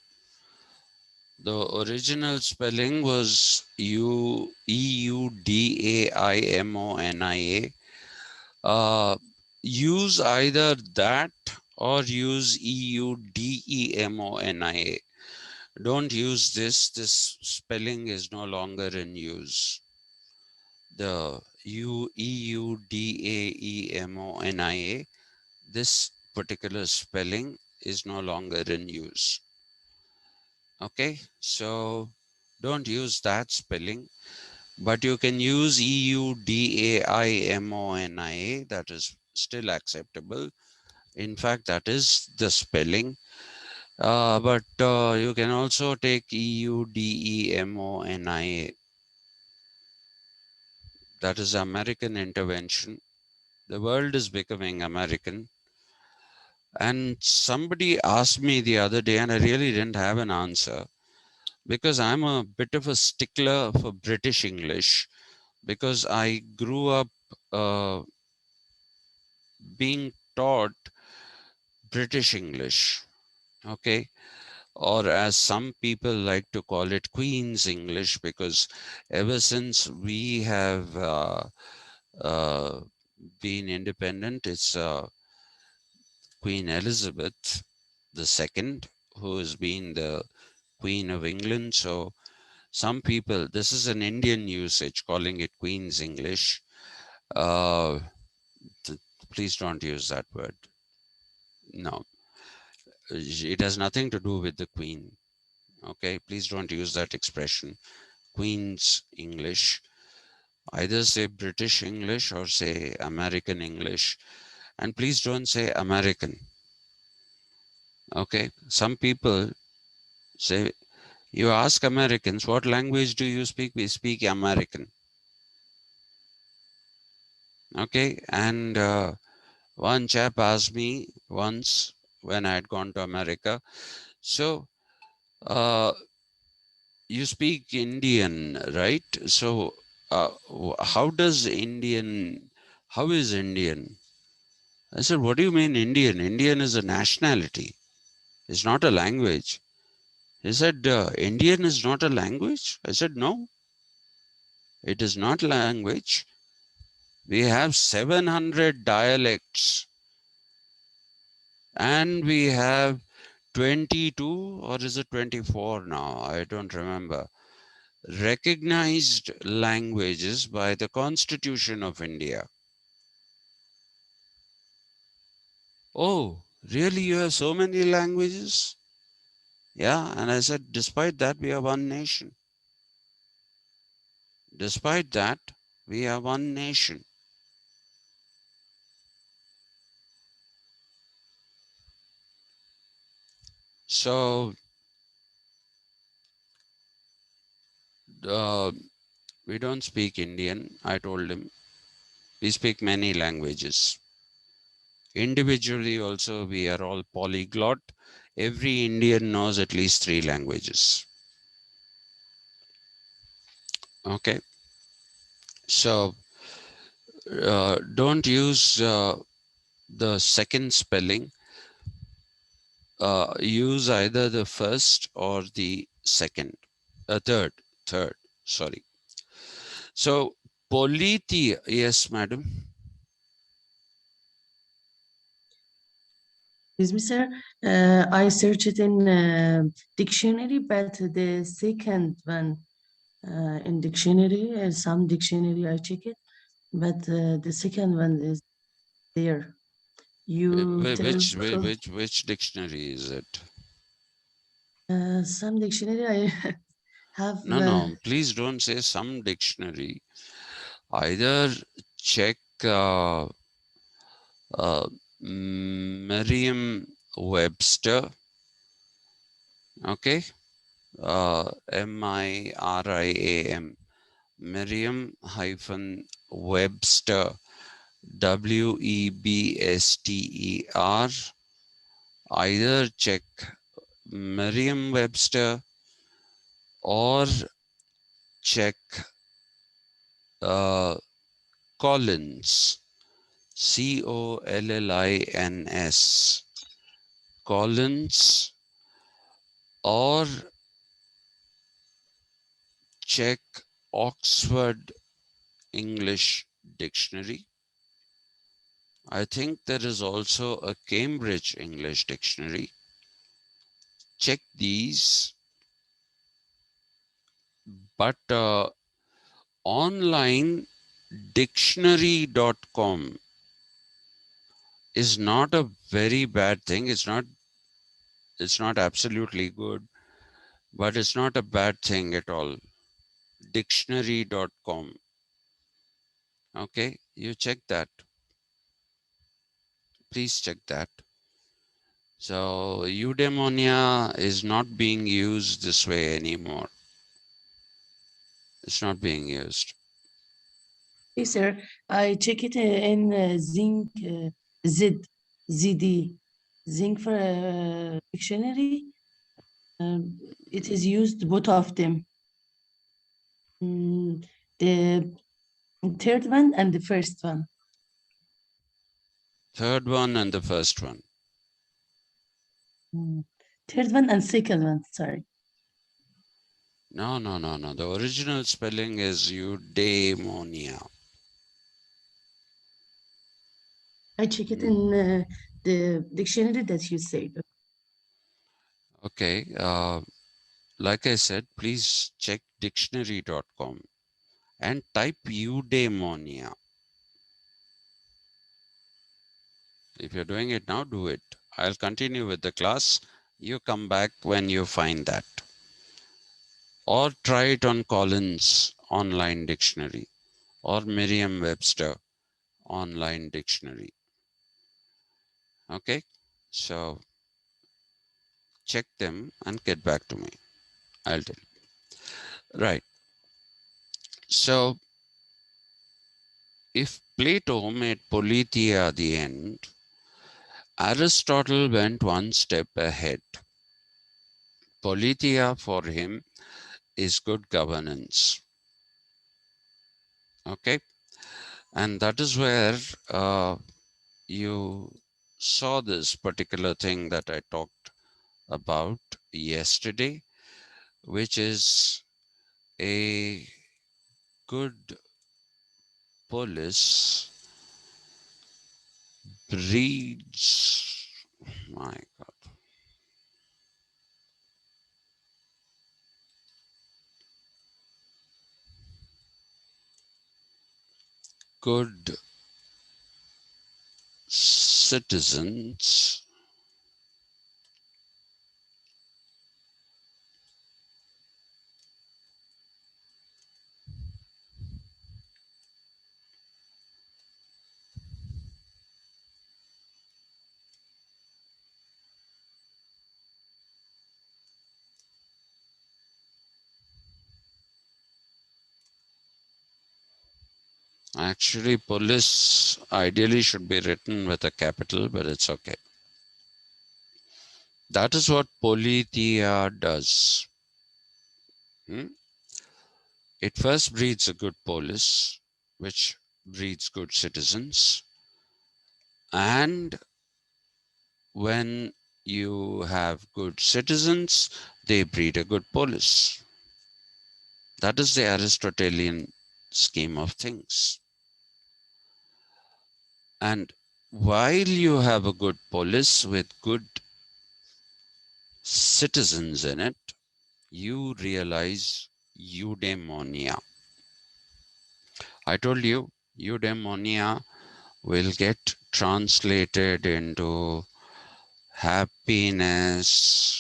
The original spelling was Eudaimonia. Use either that or use Eudaimonia. Don't use this. This spelling is no longer in use. The Eudaimonia, this particular spelling is no longer in use. Okay, so don't use that spelling, but you can use Eudaimonia. That is still acceptable. In fact, that is the spelling. But you can also take Eudaimonia. That is American intervention. The world is becoming American. And somebody asked me the other day, and I really didn't have an answer because I'm a bit of a stickler for British English because I grew up uh, being taught British English. Okay. Or as some people like to call it, Queen's English, because ever since we have uh, been independent, it's Queen Elizabeth II who has been the Queen of England. So some people, this is an Indian usage, calling it Queen's English. Uh, please don't use that word. No, it has nothing to do with the Queen. Okay, please don't use that expression, Queen's English. Either say British English or say American English. And please don't say American. Okay, some people say, you ask Americans, what language do you speak? We speak American. Okay, and one chap asked me once when I had gone to America, so uh, you speak Indian, right? So how does Indian, how is Indian? I said, what do you mean Indian? Indian is a nationality. It's not a language. He said, Indian is not a language? I said, no, it is not language. We have 700 dialects and we have 22, or is it 24 now? I don't remember. Recognized languages by the Constitution of India. Oh, really? You have so many languages? Yeah. And I said, despite that, we are one nation. Despite that, we are one nation. So uh, we don't speak Indian, I told him. We speak many languages. Individually also, we are all polyglot. Every Indian knows at least 3 languages. Okay. So don't use the second spelling. Use either the first or the second. Third, sorry. So Politeia, yes, madam. Excuse me, sir. I searched it in dictionary, but the second one in dictionary, some dictionary I check it, but the second one is there. You tell Which dictionary is it? some dictionary I have. No, please don't say some dictionary. Either check Merriam-Webster, okay? Miram, Merriam-Webster, Webster. Either check Merriam-Webster or check uh, Collins, Collins, Collins, or check Oxford English Dictionary. I think there is also a Cambridge English dictionary. Check these, but online dictionary.com is not a very bad thing. It's not absolutely good, but it's not a bad thing at all. Dictionary.com. Okay, you check that. Please check that. So Eudaimonia is not being used this way anymore. It's not being used. Hey, sir, I check it in Zinc ZD, Zinc for dictionary. It is used both of them. The third one and the first one. Third one and the first one. Third one and second one, sorry. No. The original spelling is Eudaimonia. I check it in the dictionary that you said. Okay. Like I said, please check dictionary.com and type Eudaimonia. If you're doing it now, do it. I'll continue with the class. You come back when you find that. Or try it on Collins online dictionary or Merriam-Webster online dictionary. Okay, so check them and get back to me. I'll tell you. Right. So if Plato made Politeia the end, Aristotle went one step ahead. Politeia for him is good governance. Okay, and that is where you saw this particular thing that I talked about yesterday, which is a good polis breeds, my God, good citizens. Actually, polis ideally should be written with a capital, but it's okay. That is what Politeia does. It first breeds a good polis, which breeds good citizens. And when you have good citizens, they breed a good polis. That is the Aristotelian scheme of things. And while you have a good polis with good citizens in it, you realize eudaimonia. I told you, eudaimonia will get translated into happiness,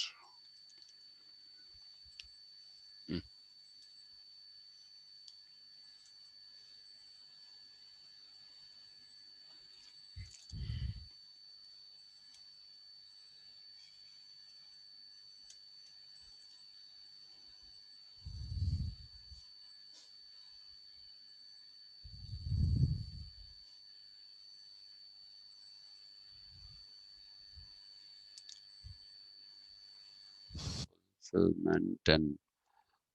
fulfillment, and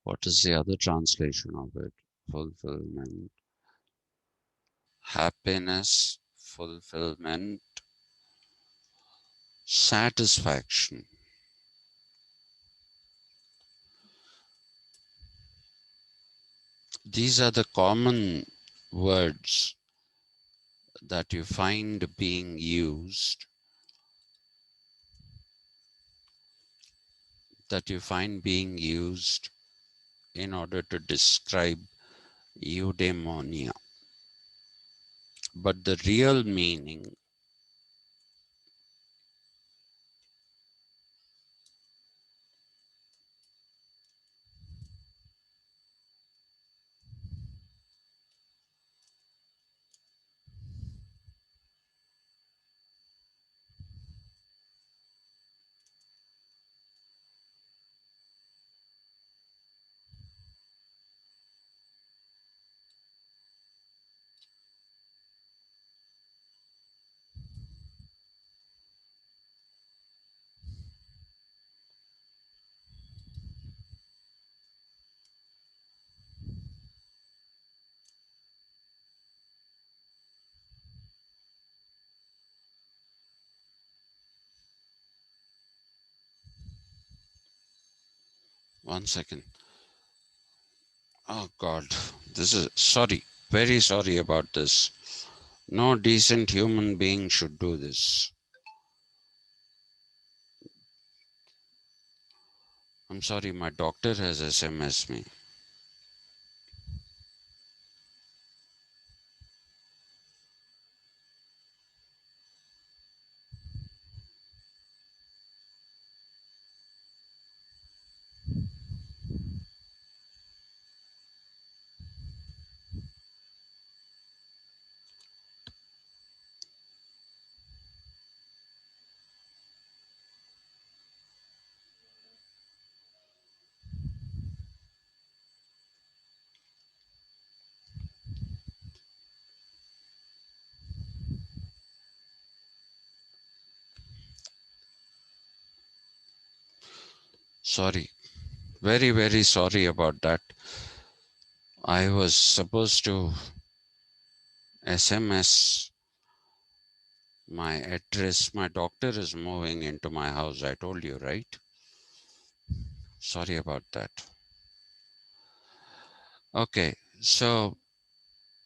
what is the other translation of it? Fulfillment, happiness, fulfillment, satisfaction. These are the common words that you find being used, in order to describe eudaimonia. But the real meaning, one second. Oh God, this is sorry, very sorry about this. No decent human being should do this. I'm sorry, my doctor has SMS me. Sorry, very, very sorry about that. I was supposed to SMS my address. My doctor is moving into my house. I told you, right? Sorry about that. Okay, so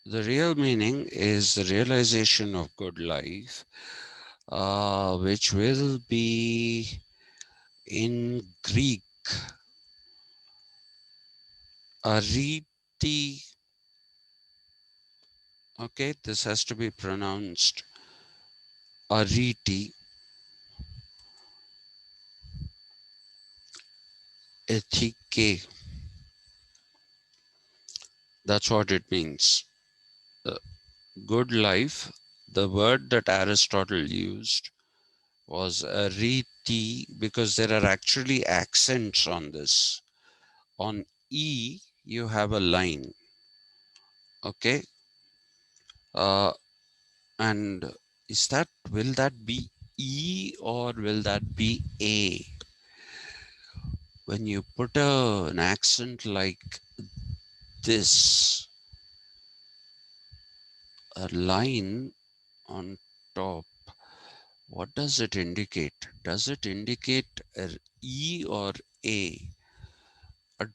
the real meaning is the realization of good life, which will be in Greek, Arete. Okay, this has to be pronounced Arete Ethike. That's what it means. Uh, good life. The word that Aristotle used was Arete because there are actually accents on this. On E, you have a line. Okay. And will that be E or will that be A? When you put an accent like this, a line on top, what does it indicate? Does it indicate E or A? A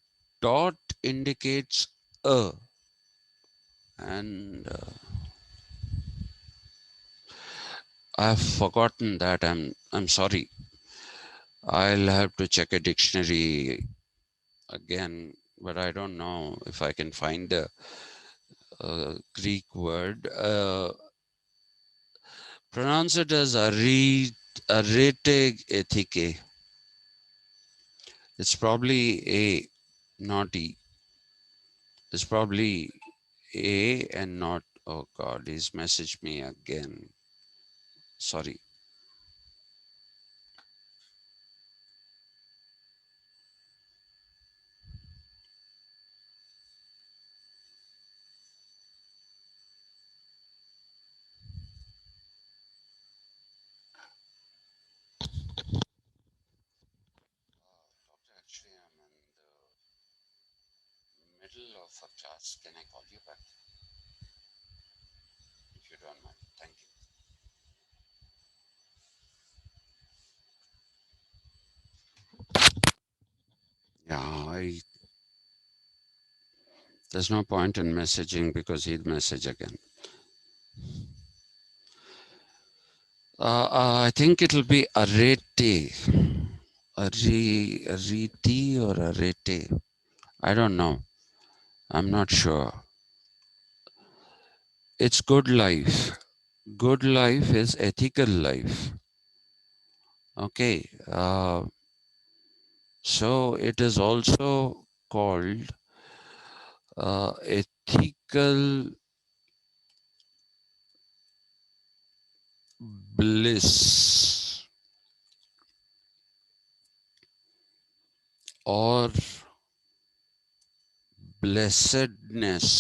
dot indicates a, and I've forgotten that. I'm sorry. I'll have to check a dictionary again, but I don't know if I can find the Greek word. Pronounce it as Arete Ethike. It's probably A, not E. It's probably A and not. Oh God, he's messaged me again. Sorry. Doctor, actually, I'm in the middle of a class. Can I call you back if you don't mind? Thank you. Yeah, there's no point in messaging because he'll message again. I think it'll be Arete. Arete or Arete. I don't know. I'm not sure. It's good life. Good life is ethical life. Okay. So it is also called ethical bliss or blessedness.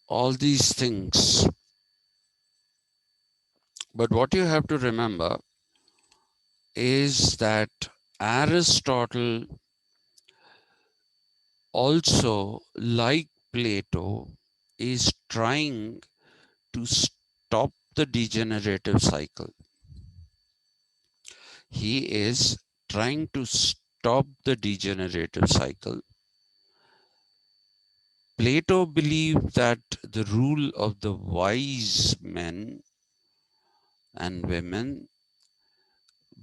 All these things. But what you have to remember is that Aristotle also, like Plato, is trying to stop the degenerative cycle. He is trying to stop the degenerative cycle. Plato believed that the rule of the wise men and women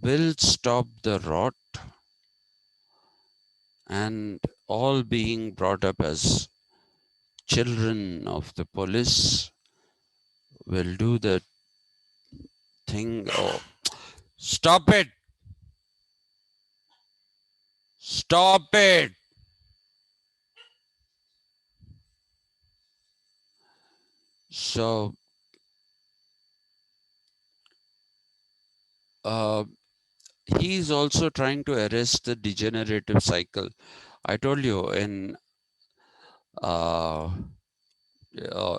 will stop the rot, and all being brought up as children of the polis will do the thing. Oh, stop it! Stop it! So, uh, he's also trying to arrest the degenerative cycle. I told you uh,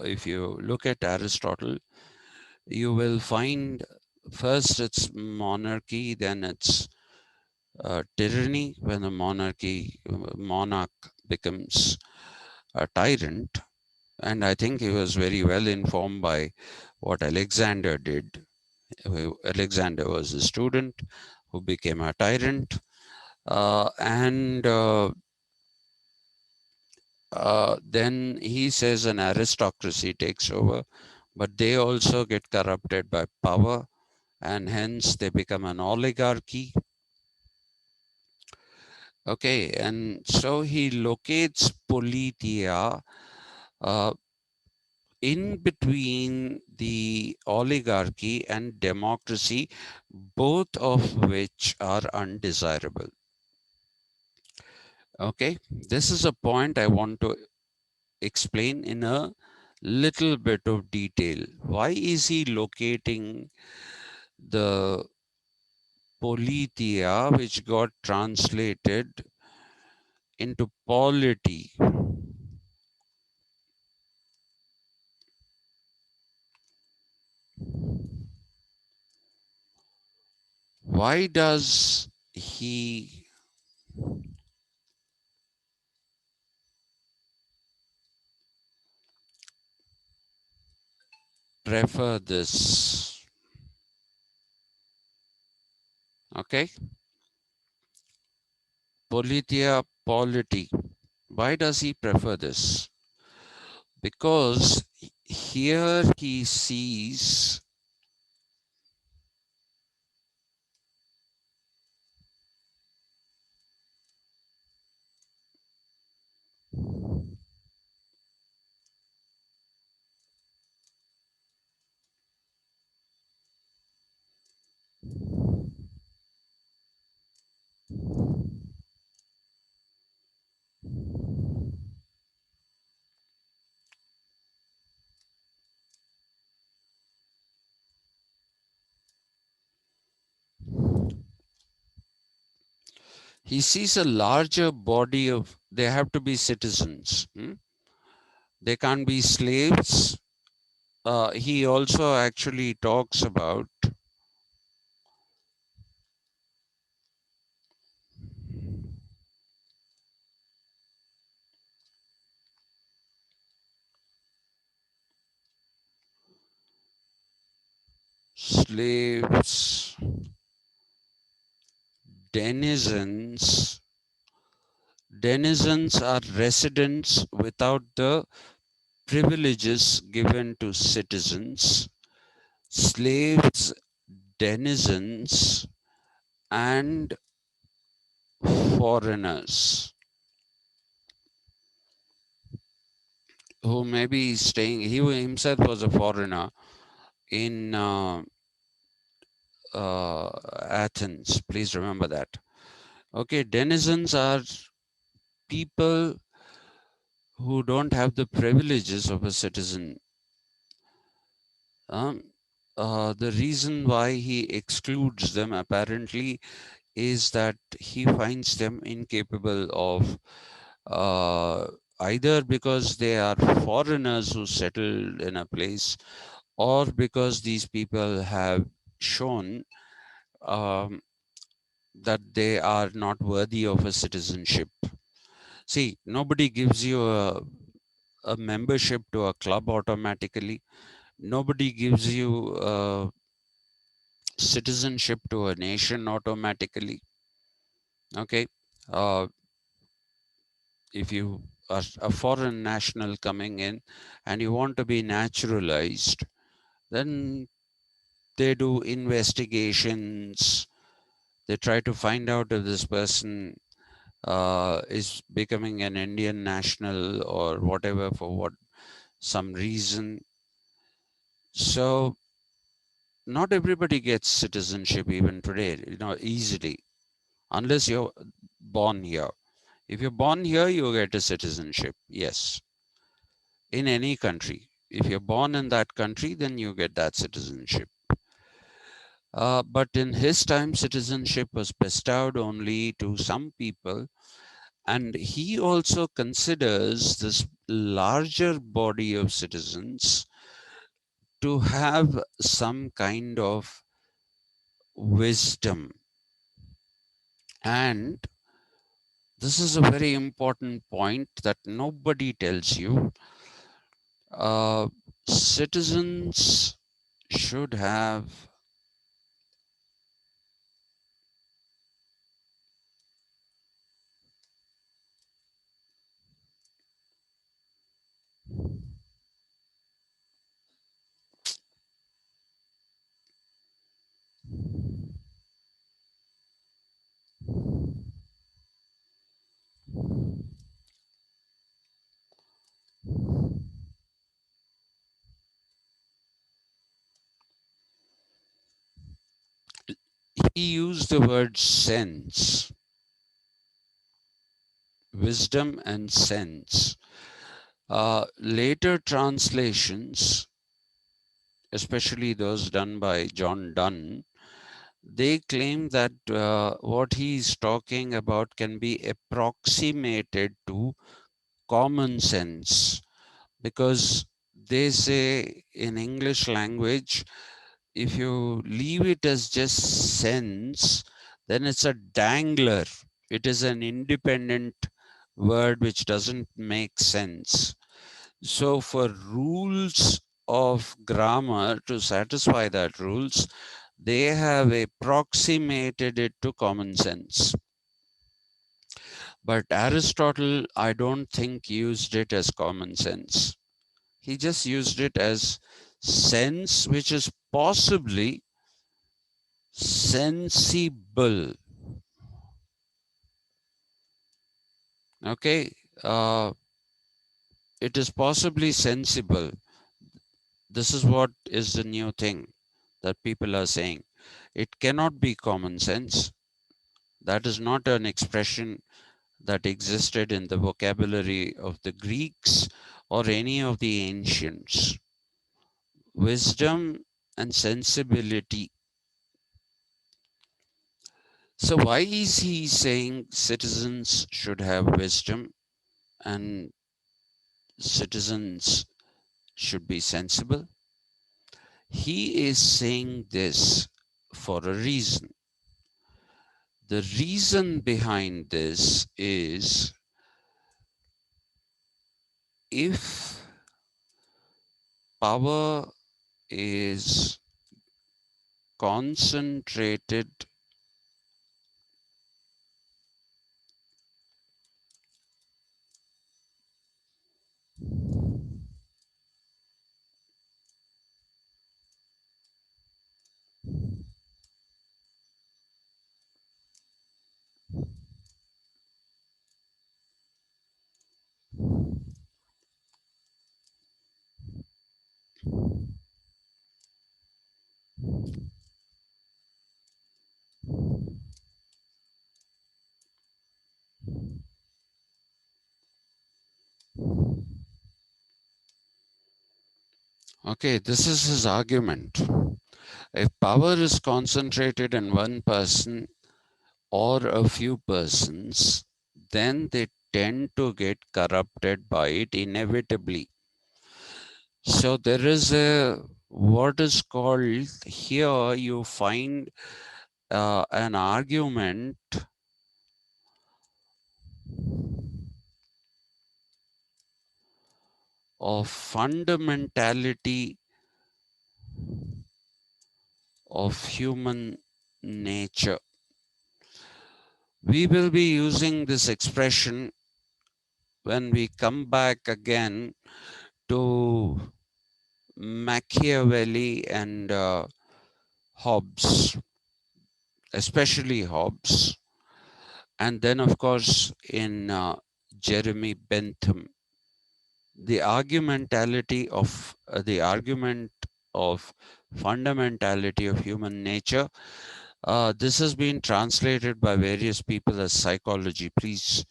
if you look at Aristotle, you will find first it's monarchy, then it's tyranny when the monarch becomes a tyrant. And I think he was very well informed by what Alexander did. Alexander was a student who became a tyrant. Then he says an aristocracy takes over, but they also get corrupted by power, and hence they become an oligarchy. Okay, and so he locates Politeia in between the oligarchy and democracy, both of which are undesirable. Okay, this is a point I want to explain in a little bit of detail. Why is he locating the Politeia, which got translated into polity? Why does he prefer this? Okay, Politeia, polity. Why does he prefer this? Because here he sees a larger body of, they have to be citizens. They can't be slaves. He also actually talks about slaves, denizens. Denizens are residents without the privileges given to citizens, slaves, denizens, and foreigners who may be staying. He himself was a foreigner in Athens. Please remember that. Okay, denizens are people who don't have the privileges of a citizen. Um, the reason why he excludes them apparently is that he finds them incapable of either because they are foreigners who settled in a place, or because these people have shown um, that they are not worthy of a citizenship. See, nobody gives you a membership to a club automatically. Nobody gives you citizenship to a nation automatically. Okay. Uh, if you are a foreign national coming in and you want to be naturalized, then they do investigations. They try to find out if this person is becoming an Indian national or whatever for what some reason. So not everybody gets citizenship even today, easily, unless you're born here. If you're born here, you get a citizenship. Yes, in any country. If you're born in that country, then you get that citizenship. But in his time, citizenship was bestowed only to some people. And he also considers this larger body of citizens to have some kind of wisdom. And this is a very important point that nobody tells you. Uh, Citizens should have he used the word sense, wisdom and sense. Later translations, especially those done by John Donne, they claim that what he is talking about can be approximated to common sense, because they say in English language, if you leave it as just sense, then it's a dangler. It is an independent word which doesn't make sense. So for rules of grammar to satisfy that rules, they have approximated it to common sense. But Aristotle, I don't think, used it as common sense. He just used it as sense, which is possibly sensible. Okay, it is possibly sensible. This is what is the new thing that people are saying. It cannot be common sense. That is not an expression that existed in the vocabulary of the Greeks or any of the ancients. Wisdom and sensibility. So why is he saying citizens should have wisdom and citizens should be sensible? He is saying this for a reason. The reason behind this is, if power is concentrated Okay, this is his argument. If power is concentrated in one person or a few persons, then they tend to get corrupted by it inevitably. So there is a what is called here, you find an argument of fundamentality of human nature. We will be using this expression when we come back again to Machiavelli and Hobbes, especially Hobbes, and then, of course, in Jeremy Bentham. The argument of fundamentality of human nature. This has been translated by various people as psychology. Please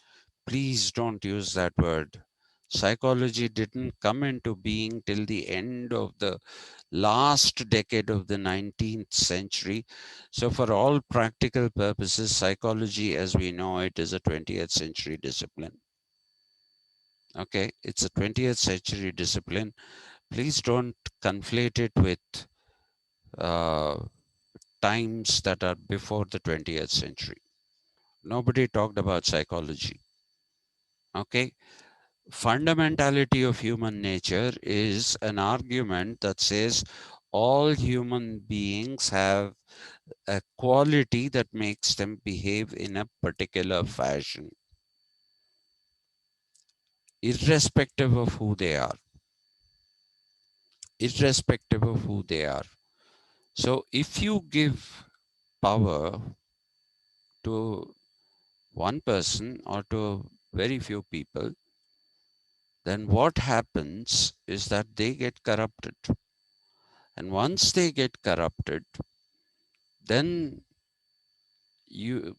don't use that word. Psychology didn't come into being till the end of the last decade of the 19th century. So for all practical purposes, psychology as we know it is a 20th century discipline. Okay, it's a 20th century discipline. Please don't conflate it with uh, times that are before the 20th century. Nobody talked about psychology. Okay, fundamentality of human nature is an argument that says all human beings have a quality that makes them behave in a particular fashion, irrespective of who they are. Irrespective of who they are. So if you give power to one person or to very few people, then what happens is that they get corrupted. And once they get corrupted, then you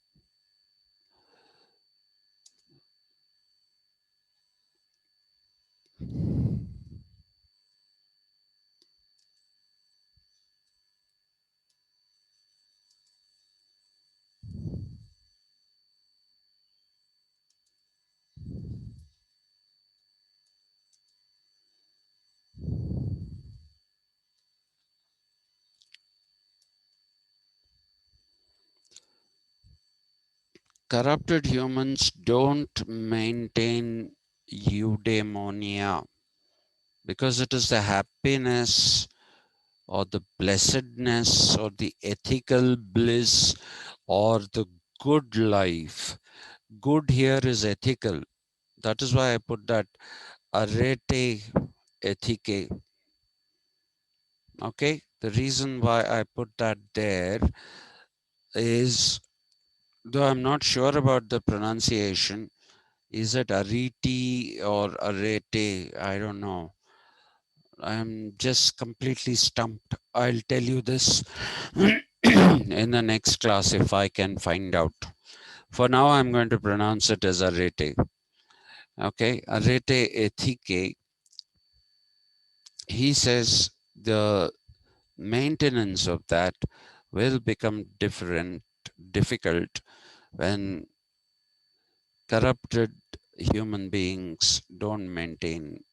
corrupted humans don't maintain eudaimonia because it is the happiness or the blessedness or the ethical bliss or the good life. Good here is ethical. That is why I put that Arete Ethike. Okay, the reason why I put that there is, though I'm not sure about the pronunciation, is it Arete or Arete? I don't know. I'm just completely stumped. I'll tell you this in the next class if I can find out. For now, I'm going to pronounce it as Arete. Okay, Arete Ethike. He says the maintenance of that will become difficult when corrupted human beings don't maintain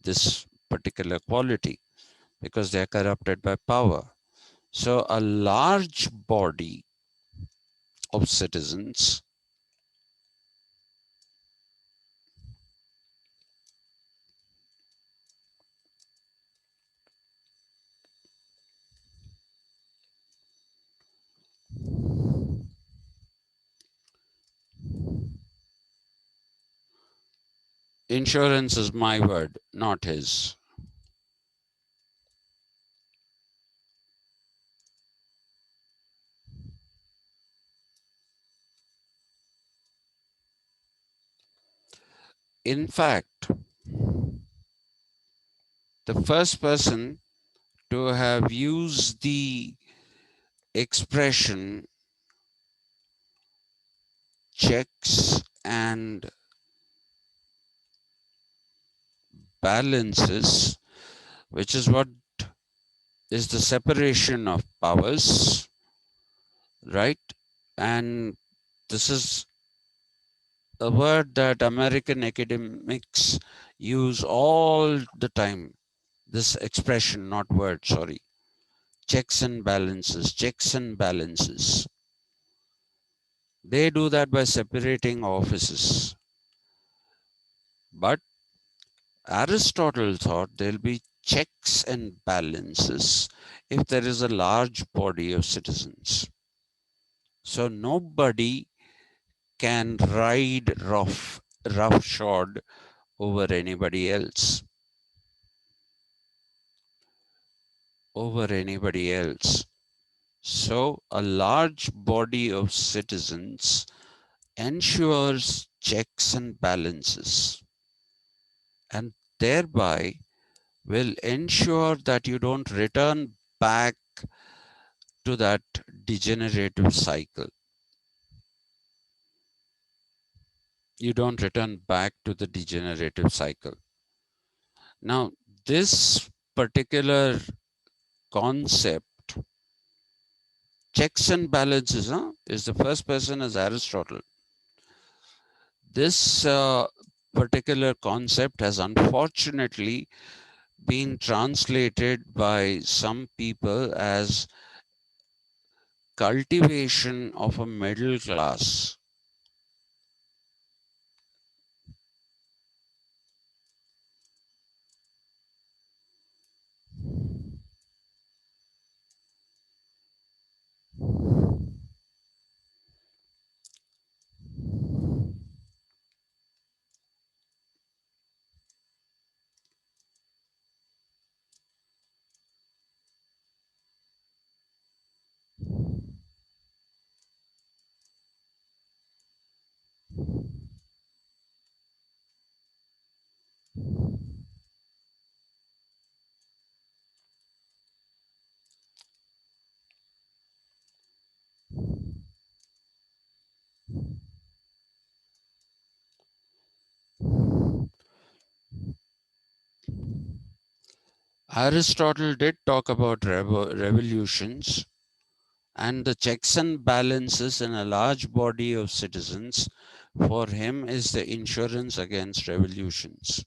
this particular quality because they are corrupted by power. So a large body of citizens insurance is my word, not his. In fact, the first person to have used the expression checks and balances which is what is the separation of powers, right? And this is a word that American academics use all the time. This expression, not word, sorry. Checks and balances, checks and balances. They do that by separating offices. But Aristotle thought there'll be checks and balances if there is a large body of citizens. So nobody can ride roughshod over anybody else. Over anybody else. So a large body of citizens ensures checks and balances, and thereby will ensure that you don't return back to that degenerative cycle. You don't return back to the degenerative cycle. Now, this particular concept, checks and balances, is the first person as Aristotle. This particular concept has unfortunately been translated by some people as cultivation of a middle class. Aristotle did talk about revolutions, and the checks and balances in a large body of citizens for him is the insurance against revolutions.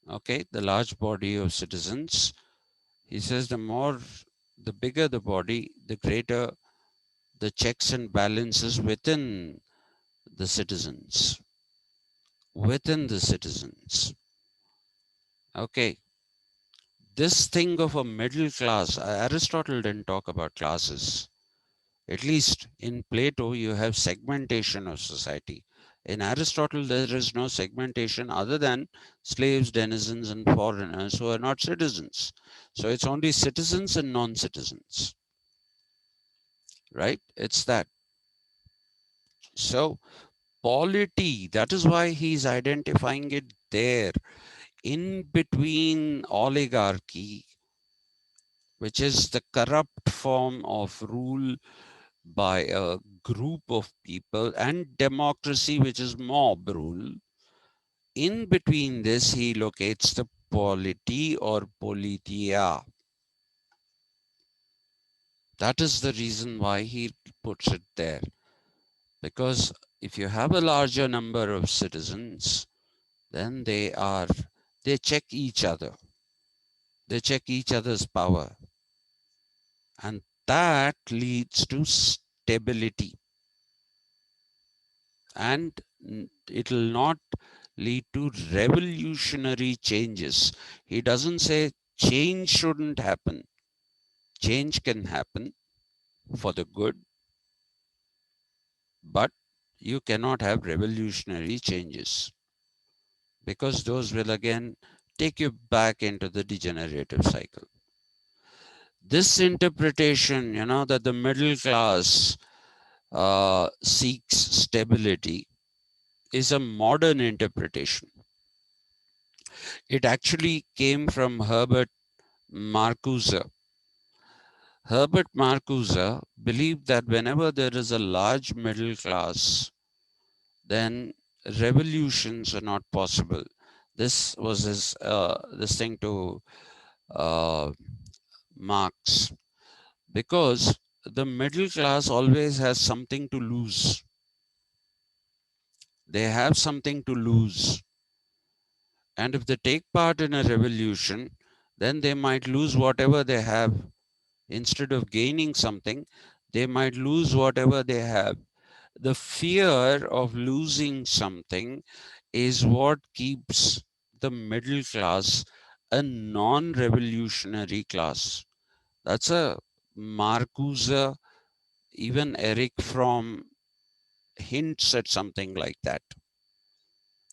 Okay, the large body of citizens, he says the bigger the body, the greater the checks and balances within the citizens. Within the citizens. Okay, this thing of a middle class, Aristotle didn't talk about classes. At least in Plato, you have segmentation of society. In Aristotle, there is no segmentation other than slaves, denizens, and foreigners who are not citizens. So it's only citizens and non-citizens, right? It's that. So polity, that is why he's identifying it there in between oligarchy, which is the corrupt form of rule by a group of people, and democracy, which is mob rule. In between this, he locates the polity or politeia. That is the reason why he puts it there. Because if you have a larger number of citizens, then they check each other. They check each other's power. And that leads to stability. And it will not lead to revolutionary changes. He doesn't say change shouldn't happen. Change can happen for the good, but you cannot have revolutionary changes because those will again take you back into the degenerative cycle. This interpretation, that the middle class seeks stability is a modern interpretation. It actually came from Herbert Marcuse. Herbert Marcuse believed that whenever there is a large middle class, then revolutions are not possible. This was his this thing to uh, Marx, because the middle class always has something to lose. They have something to lose. And if they take part in a revolution, then they might lose whatever they have. Instead of gaining something, they might lose whatever they have. The fear of losing something is what keeps the middle class a non-revolutionary class. That's a Marcuse, even Eric Fromm hints at something like that.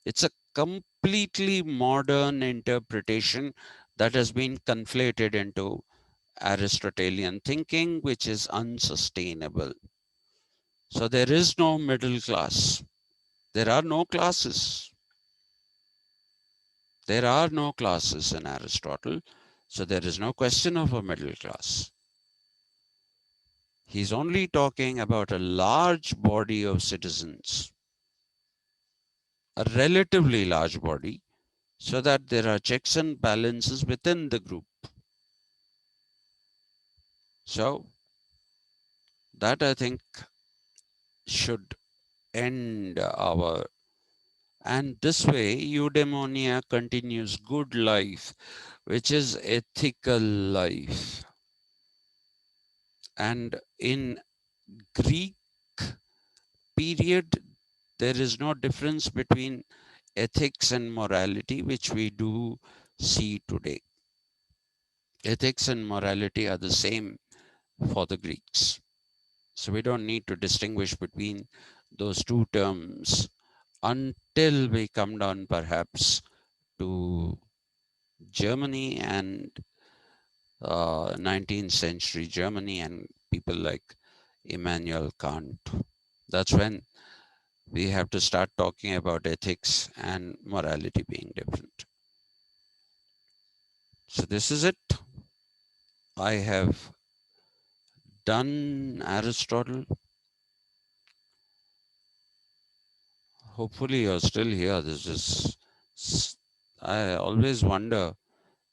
It's a completely modern interpretation that has been conflated into Aristotelian thinking, which is unsustainable. So there is no middle class. There are no classes. There are no classes in Aristotle. So there is no question of a middle class. He's only talking about a large body of citizens, a relatively large body, so that there are checks and balances within the group. So that, I think, should end our, and this way eudaimonia continues good life, which is ethical life. And in Greek period, there is no difference between ethics and morality, which we do see today. Ethics and morality are the same for the Greeks. So we don't need to distinguish between those two terms until we come down perhaps to Germany and 19th century Germany and people like Immanuel Kant. That's when we have to start talking about ethics and morality being different. So this is it. I have done Aristotle. Hopefully you're still here. This is, I always wonder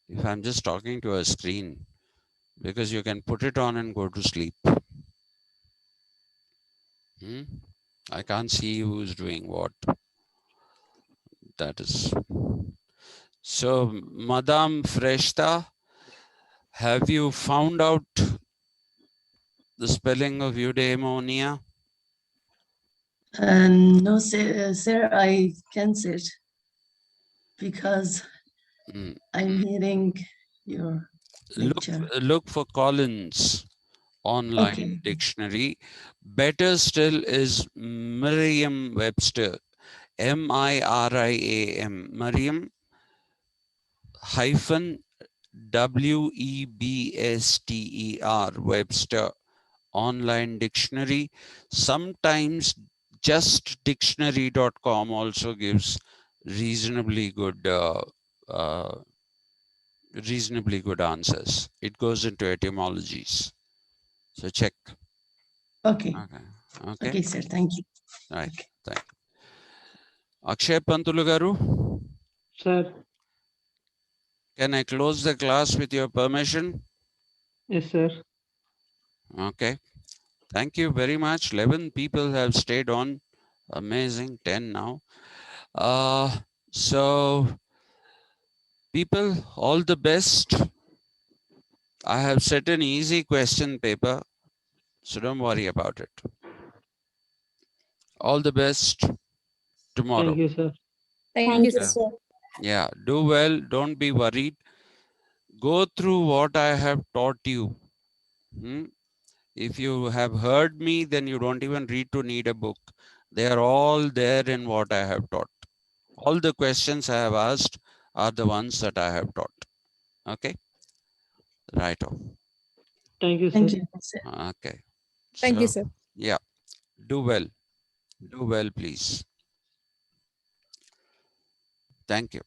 if I'm just talking to a screen, because you can put it on and go to sleep. Hmm? I can't see who's doing what. That is. So, Madame Freshta, have you found out the spelling of eudaimonia? No, sir, I can't search because Mm. I'm hearing your Look, lecture. look for Collins online Okay. dictionary. Better still is Merriam-Webster, M-I-R-I-A-M, Merriam hyphen W-E-B-S-T-E-R, Webster online dictionary. Sometimes just dictionary.com also gives reasonably good uh, reasonably good answers. It goes into etymologies. So check. Okay. Okay. Okay. Okay, sir. Thank you. Right. Okay. Thank you. Akshay Pantulu garu, Sir, can I close the class with your permission? yes, sir. Okay. Thank you very much. 11 people have stayed on. Amazing. 10 now. So people, all the best. I have set an easy question paper, so don't worry about it. All the best tomorrow. Thank you, sir. Thank you, Yeah, sir. yeah, do well. Don't be worried. Go through what I have taught you. Hmm? If you have heard me, then you don't even need a book. They are all there in what I have taught. All the questions I have asked are the ones that I have taught. Okay, right off. Thank you, sir. Thank you, sir. Okay, Thank you, so sir. yeah, do well. Do well, please. Thank you.